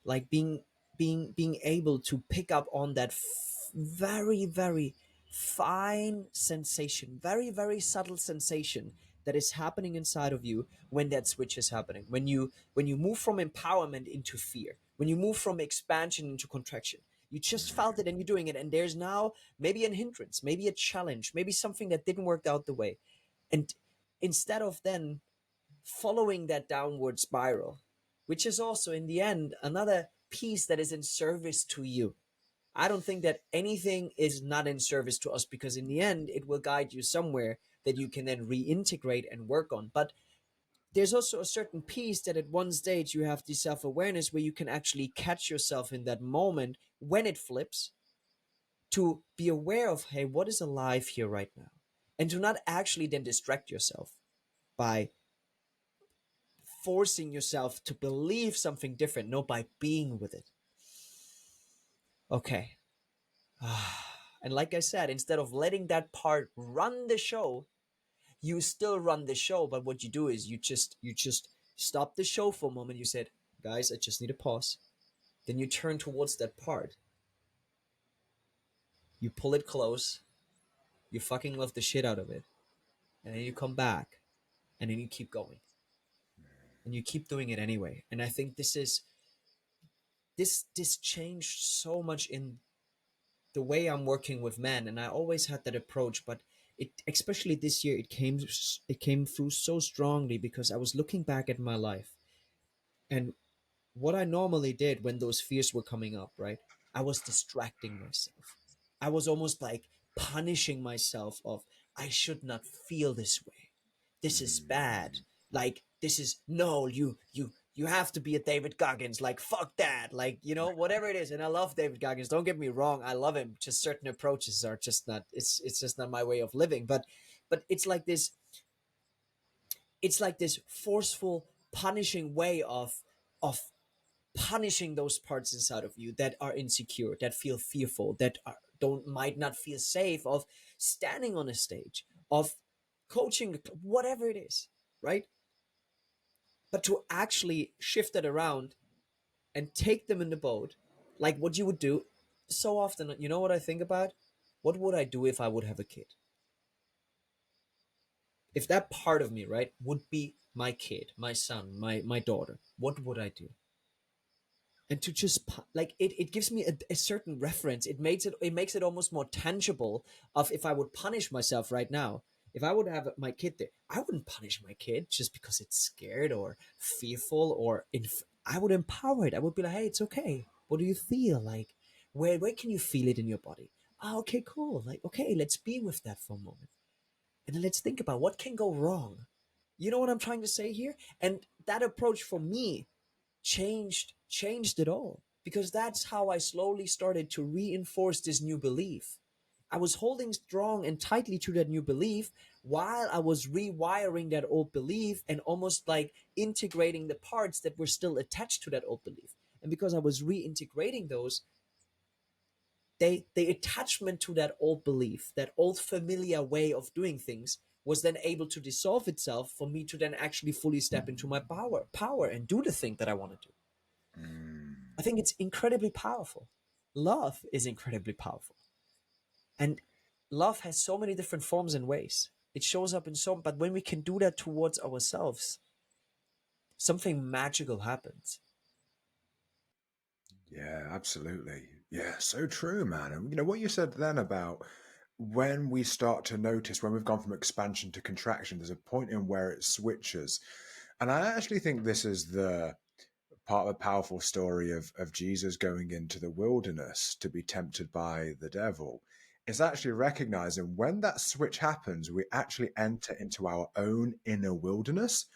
Like being able to pick up on that very very fine sensation, very very subtle sensation that is happening inside of you when that switch is happening, when you move from empowerment into fear, when you move from expansion into contraction. You just felt it and you're doing it, and there's now maybe a hindrance, maybe a challenge, maybe something that didn't work out the way. And instead of then following that downward spiral, which is also in the end another piece that is in service to you. I don't think that anything is not in service to us, because in the end it will guide you somewhere that you can then reintegrate and work on. But there's also a certain piece that at one stage you have the self-awareness where you can actually catch yourself in that moment when it flips, to be aware of, hey, what is alive here right now, and to not actually then distract yourself by forcing yourself to believe something different. No, by being with it. Okay. And like I said, instead of letting that part run the show, you still run the show. But what you do is you just stop the show for a moment. You said, guys, I just need a pause. Then you turn towards that part. You pull it close. You fucking love the shit out of it. And then you come back. And then you keep going. And you keep doing it anyway. And I think this changed so much in the way I'm working with men, and I always had that approach, but it, especially this year, it came through so strongly because I was looking back at my life, and what I normally did when those fears were coming up, right? I was distracting myself. I was almost like punishing myself of, I should not feel this way. This is bad. Like, this is, no, you have to be a David Goggins. Like, fuck that. Like, whatever it is. And I love David Goggins. Don't get me wrong. I love him. Just certain approaches are just not, it's just not my way of living. But it's like this forceful punishing way of punishing those parts inside of you that are insecure, that feel fearful, that don't might not feel safe of standing on a stage, of coaching, whatever it is, right? But to actually shift that around and take them in the boat, like what you would do so often. You know what I think about? What would I do if I would have a kid? If that part of me, right, would be my kid, my son, my daughter, what would I do? And to just like it gives me a certain reference. It makes it almost more tangible. Of, if I would punish myself right now, if I would have my kid there, I wouldn't punish my kid just because it's scared or fearful or I would empower it. I would be like, hey, it's okay. What do you feel like? Where can you feel it in your body? Ah, okay, cool. Like, okay, let's be with that for a moment, and then let's think about what can go wrong. You know what I'm trying to say here? And that approach for me changed it all, because that's how I slowly started to reinforce this new belief. I was holding strong and tightly to that new belief while I was rewiring that old belief and almost like integrating the parts that were still attached to that old belief. And because I was reintegrating those, the attachment to that old belief, that old familiar way of doing things, was then able to dissolve itself for me to then actually fully step into my power and do the thing that I want to do. I Mm. think it's incredibly powerful. Love is incredibly powerful. And love has so many different forms and ways. It shows up in so, but when we can do that towards ourselves, something magical happens. Yeah, absolutely. Yeah, so true, man. And what you said then about when we start to notice when we've gone from expansion to contraction, there's a point in where it switches. And I actually think this is the part of a powerful story of Jesus going into the wilderness to be tempted by the devil. Is actually recognizing when that switch happens, we actually enter into our own inner wilderness.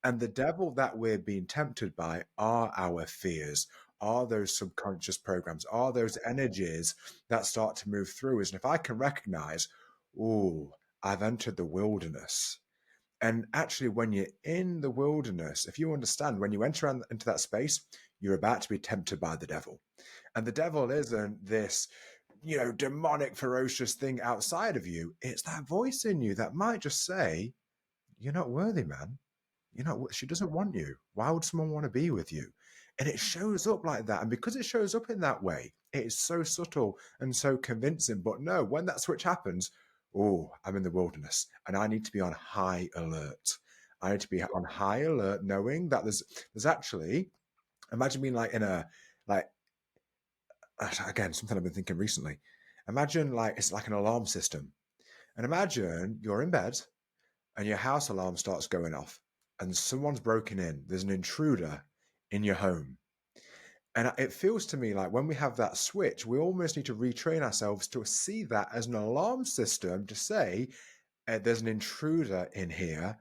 And the devil that we're being tempted by are our fears, are those subconscious programs, are those energies that start to move through us. And if I can recognize, oh, I've entered the wilderness. And actually, when you're in the wilderness, if you understand, when you enter into that space, you're about to be tempted by the devil. And the devil isn't this, demonic, ferocious thing outside of you. It's that voice in you that might just say, you're not worthy, man. She doesn't want you. Why would someone want to be with you? And it shows up like that. And because it shows up in that way, it is so subtle and so convincing. But no, when that switch happens, oh, I'm in the wilderness and I need to be on high alert. I need to be on high alert, knowing that there's actually, imagine being like in a, like, again, something I've been thinking recently. Imagine like it's like an alarm system. And imagine you're in bed and your house alarm starts going off and someone's broken in, there's an intruder in your home. And it feels to me like when we have that switch, we almost need to retrain ourselves to see that as an alarm system to say, there's an intruder in here.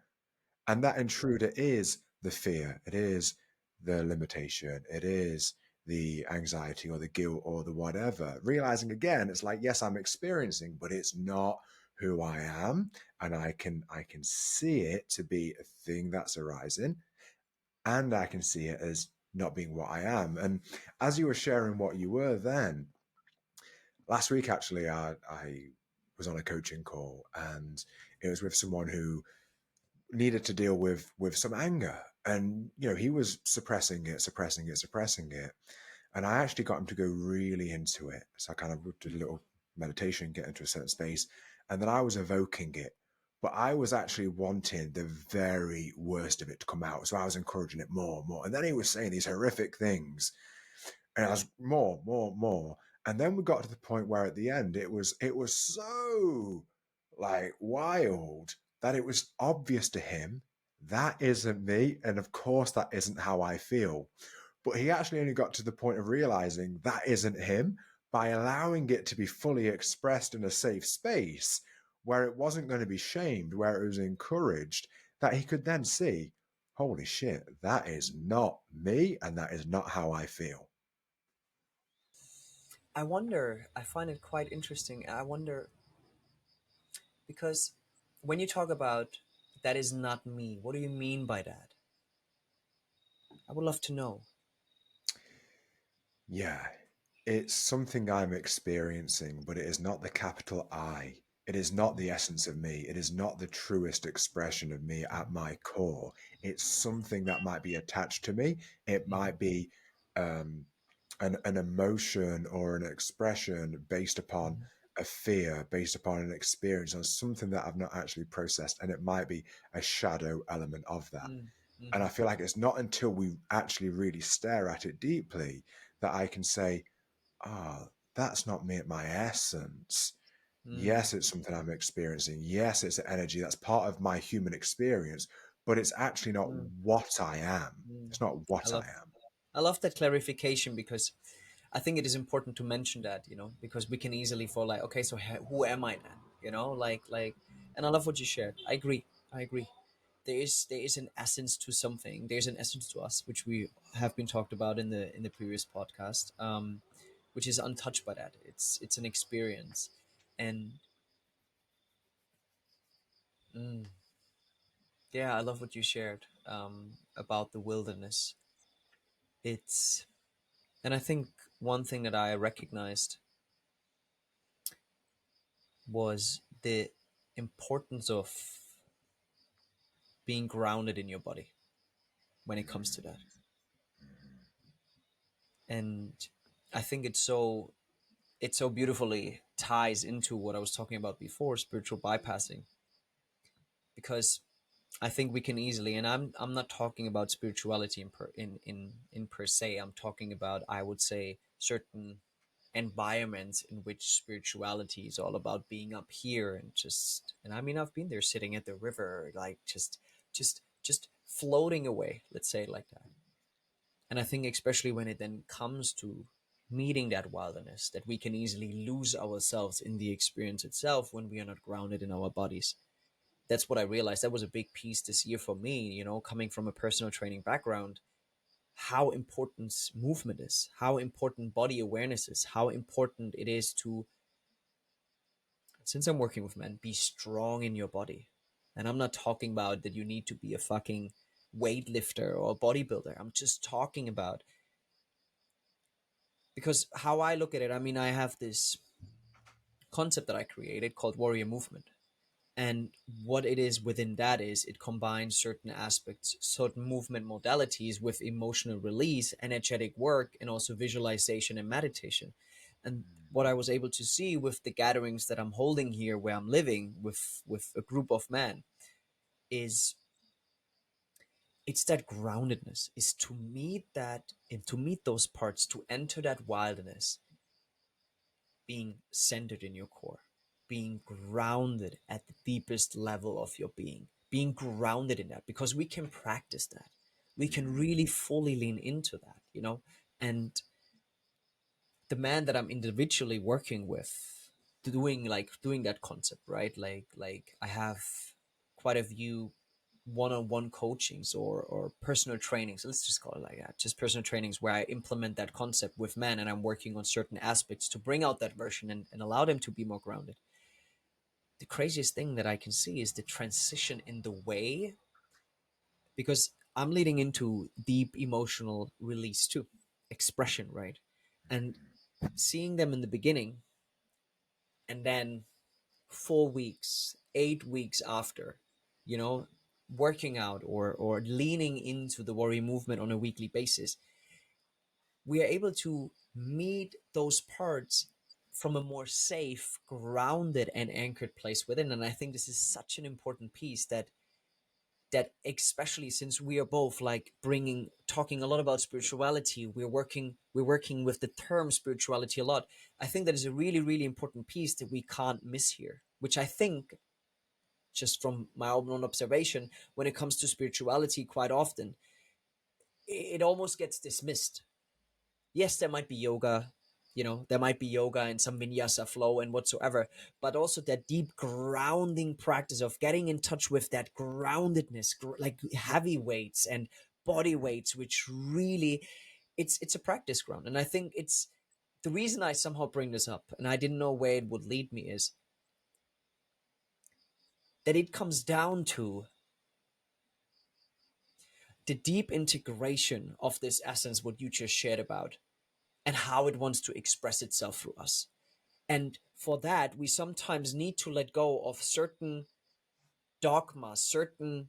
And that intruder is the fear, it is the limitation, it is the anxiety or the guilt or the whatever. Realizing again, it's like, yes, I'm experiencing, but it's not who I am. And I can see it to be a thing that's arising. And I can see it as not being what I am. And as you were sharing what you were then, last week actually I was on a coaching call and it was with someone who needed to deal with some anger, and he was suppressing it, and I actually got him to go really into it. So I kind of did a little meditation, get into a certain space, and then I was evoking it, but I was actually wanting the very worst of it to come out, so I was encouraging it more and more, and then he was saying these horrific things, and I was more, and then we got to the point where at the end it was so like wild that it was obvious to him that isn't me, and of course that isn't how I feel. But he actually only got to the point of realizing that isn't him by allowing it to be fully expressed in a safe space where it wasn't going to be shamed, where it was encouraged, that he could then see, holy shit, that is not me and that is not how I feel. I wonder, I find it quite interesting. I wonder, because when you talk about that is not me, what do you mean by that? I would love to know. Yeah, it's something I'm experiencing, but it is not the capital I. It is not the essence of me. It is not the truest expression of me at my core. It's something that might be attached to me. It might be um, an emotion or an expression based upon a fear, based upon an experience, or something that I've not actually processed. And it might be a shadow element of that. And I feel like it's not until we actually really stare at it deeply that I can say, ah, that's not me at my essence. Mm, Yes, it's something I'm experiencing. Yes, it's an energy that's part of my human experience, but it's actually not mm, what I am. mm. It's not I what I love am. I love that clarification, because I think it is important to mention that, because we can easily fall like, okay, so who am I then? And I love what you shared. I agree. I agree. There is an essence to something. There's an essence to us, which we have been talked about in the previous podcast, which is untouched by that. It's an experience. And mm, yeah, I love what you shared about the wilderness. It's, and I think one thing that I recognized was the importance of being grounded in your body when it comes to that. And I think it so beautifully ties into what I was talking about before, spiritual bypassing, because I think we can easily, and I'm not talking about spirituality in per se. I'm talking about, I would say, certain environments in which spirituality is all about being up here and just, and I mean, I've been there sitting at the river, like just floating away, let's say it like that. And I think especially when it then comes to meeting that wilderness, that we can easily lose ourselves in the experience itself when we are not grounded in our bodies. That's what I realized. That was a big piece this year for me, coming from a personal training background, how important movement is, how important body awareness is, how important it is to, since I'm working with men, be strong in your body. And I'm not talking about that you need to be a fucking weightlifter or a bodybuilder. I'm just talking about, because how I look at it, I mean, I have this concept that I created called warrior movement. And what it is within that is it combines certain aspects, certain movement modalities with emotional release, energetic work, and also visualization and meditation. And what I was able to see with the gatherings that I'm holding here where I'm living with a group of men is it's that groundedness, is to meet that and to meet those parts, to enter that wilderness being centered in your core, being grounded at the deepest level of your being grounded in that, because we can practice that. We can really fully lean into that, And the man that I'm individually working with, doing that concept, right? Like I have quite a few one-on-one coachings or personal trainings, let's just call it like that, just personal trainings where I implement that concept with men, and I'm working on certain aspects to bring out that version and allow them to be more grounded. The craziest thing that I can see is the transition in the way, because I'm leading into deep emotional release too, expression, right? And seeing them in the beginning, and then 4 weeks, 8 weeks after, you know, working out or leaning into the warrior movement on a weekly basis, we are able to meet those parts from a more safe, grounded, and anchored place within. And I think this is such an important piece that especially since we are both like talking a lot about spirituality, we're working with the term spirituality a lot. I think that is a really, really important piece that we can't miss here, which I think, just from my own observation, when it comes to spirituality, quite often it almost gets dismissed. Yes, there might be yoga, there might be yoga and some vinyasa flow and whatsoever, but also that deep grounding practice of getting in touch with that groundedness, like heavy weights and body weights, which really, it's a practice ground. And I think it's the reason I somehow bring this up, and I didn't know where it would lead me, is that it comes down to the deep integration of this essence, what you just shared about, and how it wants to express itself through us. And for that, we sometimes need to let go of certain dogmas, certain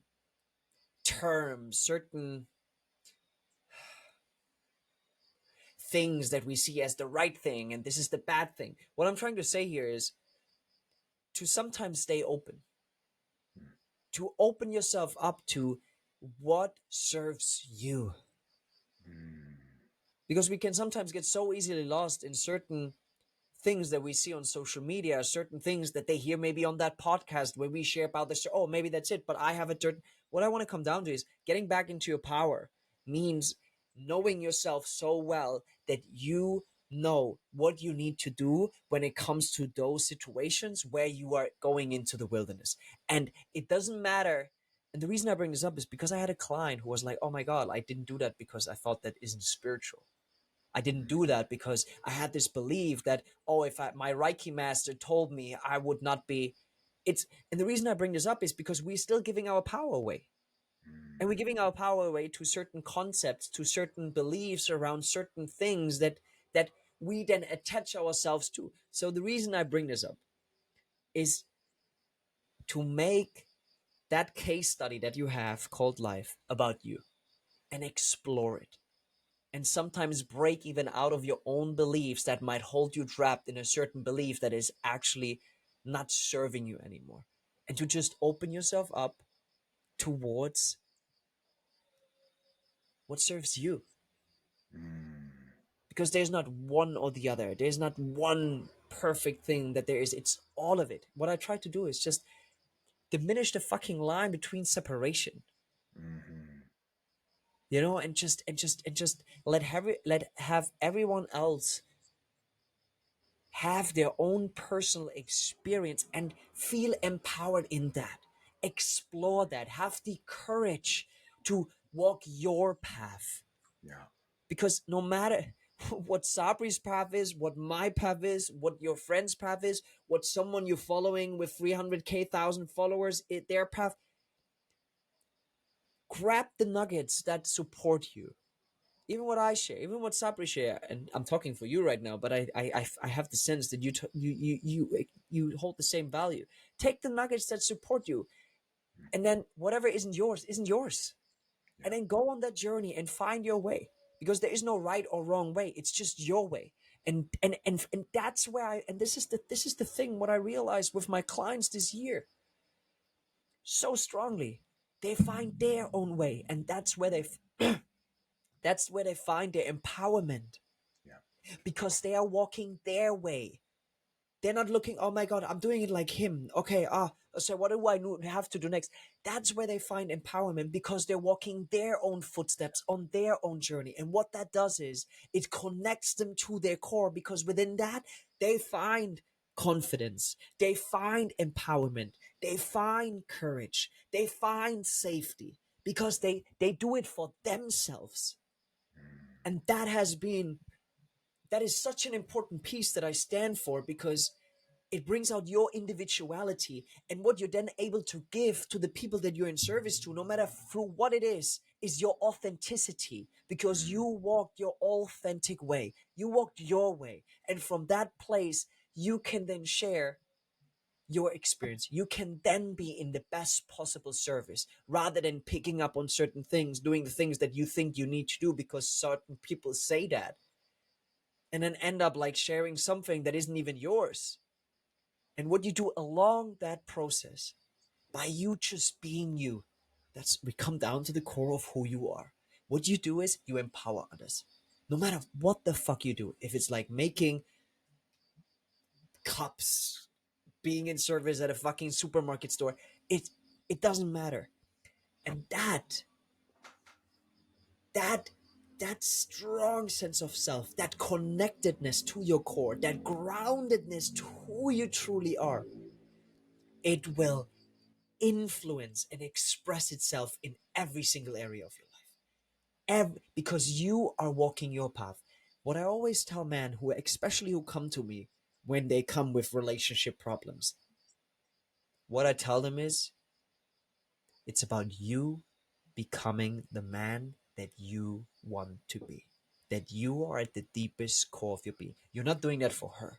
terms, certain things that we see as the right thing, and this is the bad thing. What I'm trying to say here is to sometimes stay open, to open yourself up to what serves you. Because we can sometimes get so easily lost in certain things that we see on social media, certain things that they hear maybe on that podcast where we share about this. Oh, maybe that's it, but I have a certain. What I want to come down to is getting back into your power means knowing yourself so well that you know what you need to do when it comes to those situations where you are going into the wilderness. And it doesn't matter. And the reason I bring this up is because I had a client who was like, oh my God, I didn't do that because I thought that isn't spiritual. I didn't do that because I had this belief that, oh, if my Reiki master told me, I would not be. And the reason I bring this up is because we're still giving our power away. And we're giving our power away to certain concepts, to certain beliefs around certain things that we then attach ourselves to. So the reason I bring this up is to make that case study that you have called life about you and explore it. And sometimes break even out of your own beliefs that might hold you trapped in a certain belief that is actually not serving you anymore. And to just open yourself up towards what serves you. Because there's not one or the other. There's not one perfect thing that there is. It's all of it. What I try to do is just diminish the fucking line between separation. You know, and just let have everyone else have their own personal experience and feel empowered in that. Explore that. Have the courage to walk your path. Yeah. Because no matter what Sabri's path is, what my path is, what your friend's path is, what someone you're following with 300k thousand followers, their path, grab the nuggets that support you. Even what I share, even what Sabri share, and I'm talking for you right now, but I have the sense that you hold the same value. Take the nuggets that support you, and then whatever isn't yours, and Yeah. then go on that journey and find your way, because there is no right or wrong way. It's just your way, and that's where and this is the thing. What I realized with my clients this year so strongly, they find their own way, and that's where they find their empowerment, Yeah. because they are walking their way. They're not looking, oh my God, I'm doing it like him. Okay, so what do I have to do next? That's where they find empowerment, because they're walking their own footsteps on their own journey. And what that does is it connects them to their core, because within that, they find confidence, they find empowerment, they find courage, they find safety, because they do it for themselves. And that is such an important piece that I stand for, because it brings out your individuality, and what you're then able to give to the people that you're in service to, no matter through what it is your authenticity, because you walked your authentic way, you walked your way, and from that place you can then share your experience. You can then be in the best possible service, rather than picking up on certain things, doing the things that you think you need to do because certain people say that, and then end up like sharing something that isn't even yours. And what you do along that process, by you just being you, we come down to the core of who you are. What you do is you empower others. No matter what the fuck you do, if it's like making cups, being in service at a fucking supermarket store, it doesn't matter. And that that strong sense of self, that connectedness to your core, that groundedness to who you truly are, it will influence and express itself in every single area of your life. Because you are walking your path. What I always tell men who, especially who come to me when they come with relationship problems, what I tell them is, it's about you becoming the man that you want to be. That you are at the deepest core of your being. You're not doing that for her.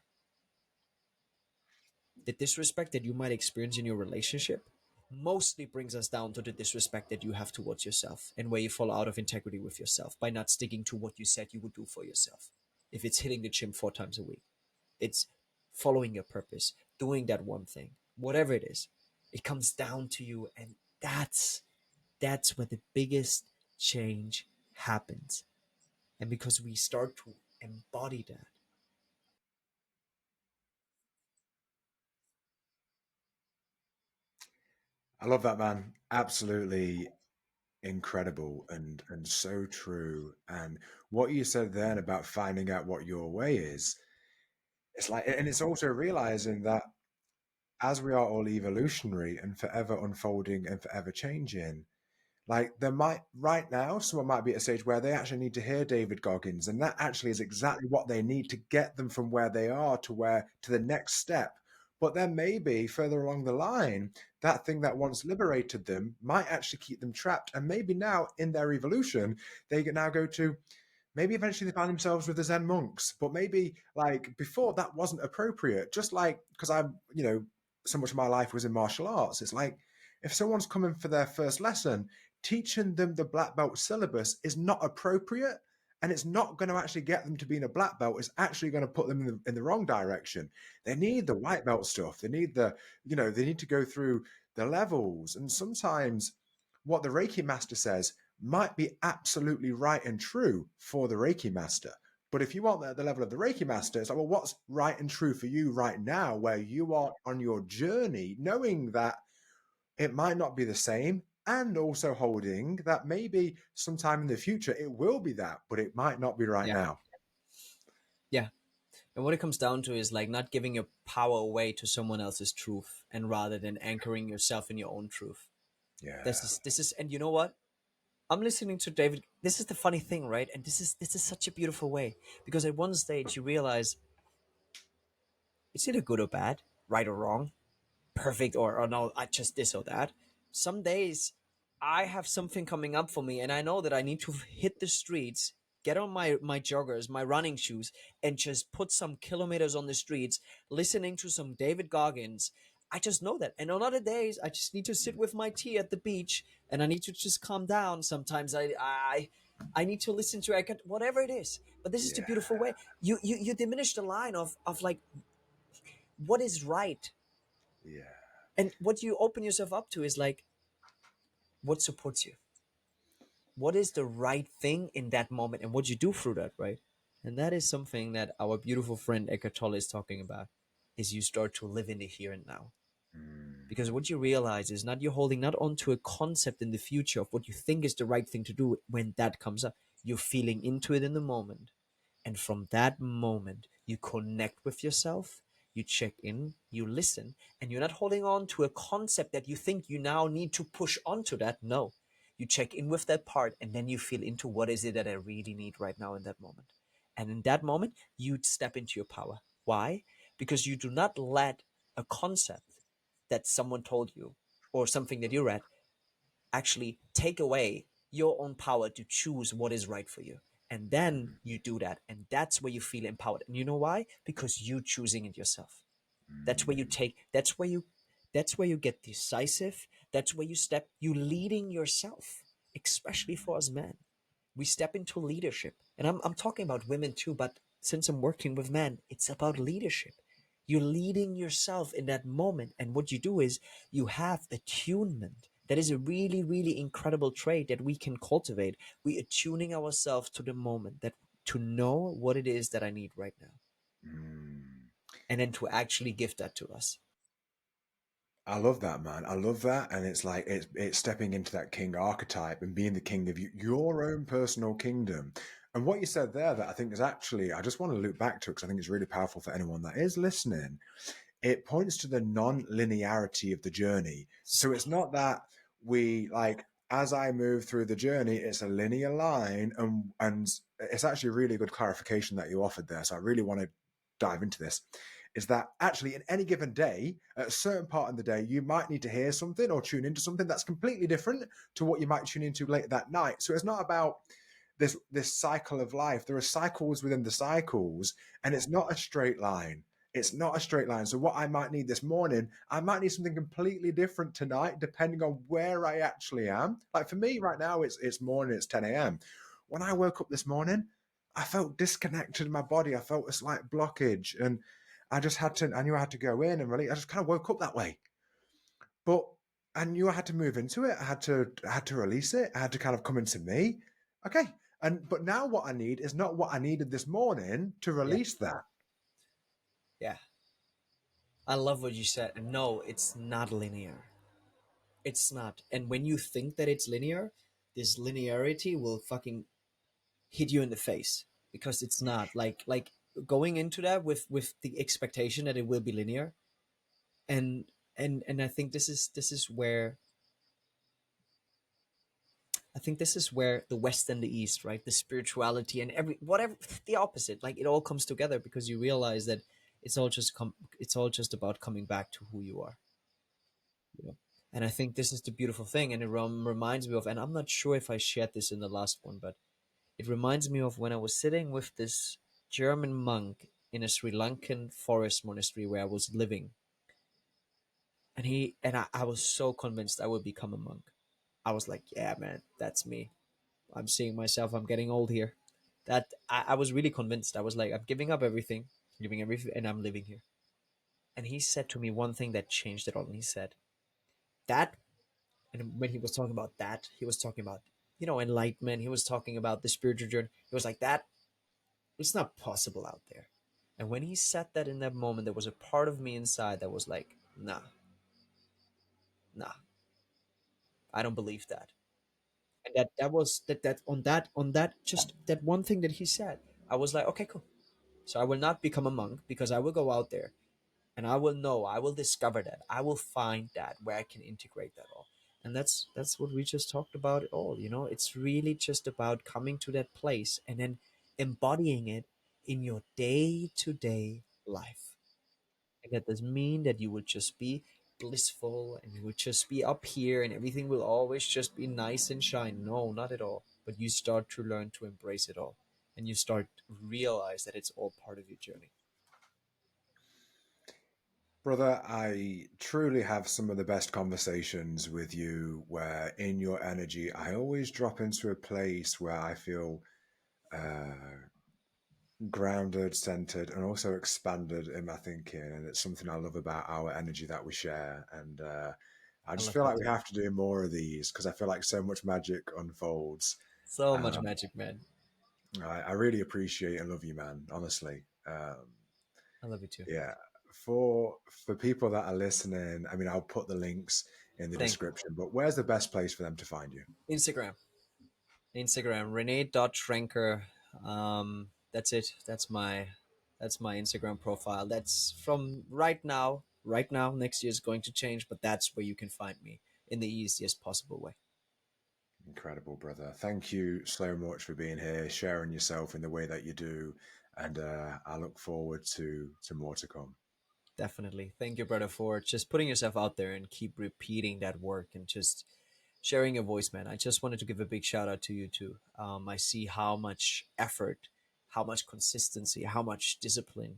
The disrespect that you might experience in your relationship mostly brings us down to the disrespect that you have towards yourself, and where you fall out of integrity with yourself by not sticking to what you said you would do for yourself. If it's hitting the gym 4 times a week, it's following your purpose, doing that one thing, whatever it is, it comes down to you. And that's where the biggest change happens. And because we start to embody that. I love that, man. Absolutely incredible and so true. And what you said then about finding out what your way is, it's like, and it's also realizing that as we are all evolutionary and forever unfolding and forever changing, Like there might right now, someone might be at a stage where they actually need to hear David Goggins, and that actually is exactly what they need to get them from where they are to the next step. But then maybe further along the line, that thing that once liberated them might actually keep them trapped. And maybe now in their evolution, they can now go to maybe eventually they find themselves with the Zen monks, but maybe like before that wasn't appropriate. Just like because I'm, so much of my life was in martial arts. It's like if someone's coming for their first lesson, teaching them the black belt syllabus is not appropriate. And it's not going to actually get them to being a black belt. It's actually going to put them in the wrong direction. They need the white belt stuff. They need they need to go through the levels. And sometimes what the Reiki master says might be absolutely right and true for the Reiki master. But if you want at the level of the Reiki master, it's like, well, what's right and true for you right now, where you are on your journey, knowing that it might not be the same, and also holding that maybe sometime in the future it will be that, but it might not be right Yeah. now. Yeah. And what it comes down to is like not giving your power away to someone else's truth, and rather than anchoring yourself in your own truth. Yeah. This is, and you know what? I'm listening to David. This is the funny thing, right? And this is such a beautiful way, because at one stage you realize it's either good or bad, right or wrong, perfect or no, I just this or that. Some days I have something coming up for me and I know that I need to hit the streets, get on my joggers, my running shoes, and just put some kilometers on the streets, listening to some David Goggins. I just know that. And on other days I just need to sit with my tea at the beach and I need to just calm down. Sometimes I need to listen to whatever it is. But this is the Yeah. beautiful way. You diminish the line of like what is right, Yeah. and what you open yourself up to is like what supports you, what is the right thing in that moment, and what you do through that, right? And that is something that our beautiful friend Eckhart Tolle is talking about, is you start to live in the here and now. Mm. Because what you realize is not you're holding not onto a concept in the future of what you think is the right thing to do when that comes up. You're feeling into it in the moment. And from that moment, you connect with yourself, you check in, you listen, and you're not holding on to a concept that you think you now need to push onto that. No, you check in with that part, and then you feel into what is it that I really need right now in that moment. And in that moment, you step into your power. Why? Because you do not let a concept that someone told you or something that you read actually take away your own power to choose what is right for you. And then you do that. And that's where you feel empowered. And you know why? Because you choosing it yourself. That's where you Mm. take, that's where you get decisive. That's where you step, you leading yourself, especially for us men. We step into leadership. And I'm talking about women too, but since I'm working with men, it's about leadership. You're leading yourself in that moment. And what you do is you have attunement. That is a really, really incredible trait that we can cultivate. We attuning ourselves to the moment, that to know what it is that I need right now. Mm. And then to actually give that to us. I love that, man. I love that, and it's like it's stepping into that king archetype and being the king of your own personal kingdom. And what you said there, that I think is actually, I just want to loop back to it because I think it's really powerful for anyone that is listening. It points to the non-linearity of the journey. So it's not that we like as I move through the journey, it's a linear line, and it's actually a really good clarification that you offered there. So I really want to dive into this. Is that actually in any given day, at a certain part in the day, you might need to hear something or tune into something that's completely different to what you might tune into later that night. So it's not about this cycle of life. There are cycles within the cycles, and it's not a straight line. It's not a straight line. So what I might need this morning, I might need something completely different tonight, depending on where I actually am. Like for me right now, it's morning, it's 10 a.m. When I woke up this morning, I felt disconnected in my body. I felt a slight blockage, and I knew I had to go in and really, I just kind of woke up that way. But I knew I had to move into it. I had to release it. I had to kind of come into me. Okay. But now what I need is not what I needed this morning to Yeah. release that. Yeah. I love what you said. And no, it's not linear. It's not. And when you think that it's linear, this linearity will fucking hit you in the face, because it's not like going into that with the expectation that it will be linear. And I think this is where I think this is where the West and the East, right? The spirituality and every whatever the opposite, like it all comes together because you realize that it's all just about coming back to who you are, you know. And I think this is the beautiful thing, and it reminds me of, and I'm not sure if I shared this in the last one, but it reminds me of when I was sitting with this German monk in a Sri Lankan forest monastery where I was living, and I was so convinced I would become a monk. I was like, yeah, man, that's me. I'm seeing myself. I'm getting old here. That I was really convinced. I was like, I'm giving up everything, giving everything, and I'm living here. And he said to me one thing that changed it all. And he said that, and when he was talking about that, he was talking about, enlightenment. He was talking about the spiritual journey. He was like, that it's not possible out there. And when he said that in that moment, there was a part of me inside that was like, nah, nah, I don't believe that. And that was that on that just that one thing that he said, I was like, okay, cool. So I will not become a monk because I will go out there and I will discover that. I will find that where I can integrate that all. And that's what we just talked about it all, It's really just about coming to that place and then embodying it in your day-to-day life. And that doesn't mean that you would just be blissful and you would just be up here and everything will always just be nice and shine. No, not at all. But you start to learn to embrace it all. And you start to realize that it's all part of your journey. Brother, I truly have some of the best conversations with you where in your energy, I always drop into a place where I feel uh, grounded, centered, and also expanded in my thinking. And it's something I love about our energy that we share. And I I just love feel that like we too. have to do more of these because I feel like so much magic unfolds. So much Um, magic, man. I really appreciate and love you, man. Honestly, I love you too. yeah. For people that are listening, I mean, I'll put the links in the Thank you. description. But where's the best place for them to find you? Instagram. Instagram. Rene.Schrenker. That's it. That's my Instagram profile. That's from right now. Right now, next year is going to change, but that's where you can find me in the easiest possible way. Incredible, brother. Thank you so much for being here, sharing yourself in the way that you do, and I look forward to more to come. Definitely. Thank you, brother, for just putting yourself out there and keep repeating that work and just sharing your voice, man. I just wanted to give a big shout out to you too. I see how much effort, how much consistency, how much discipline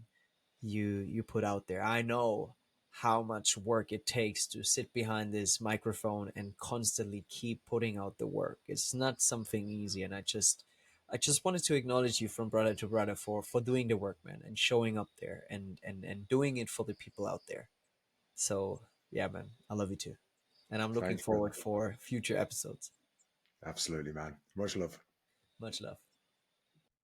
you put out there. I know how much work it takes to sit behind this microphone and constantly keep putting out the work. It's not something easy, and I just wanted to acknowledge you from brother to brother for doing the work, man, and showing up there and doing it for the people out there. So yeah, man, I love you too, and I'm looking Thanks, brother. forward for future episodes. Absolutely, man. Much love. Much love.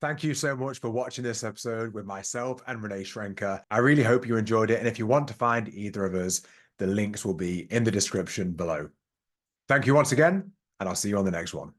Thank you so much for watching this episode with myself and Rene Schrenker. I really hope you enjoyed it. And if you want to find either of us, the links will be in the description below. Thank you once again, and I'll see you on the next one.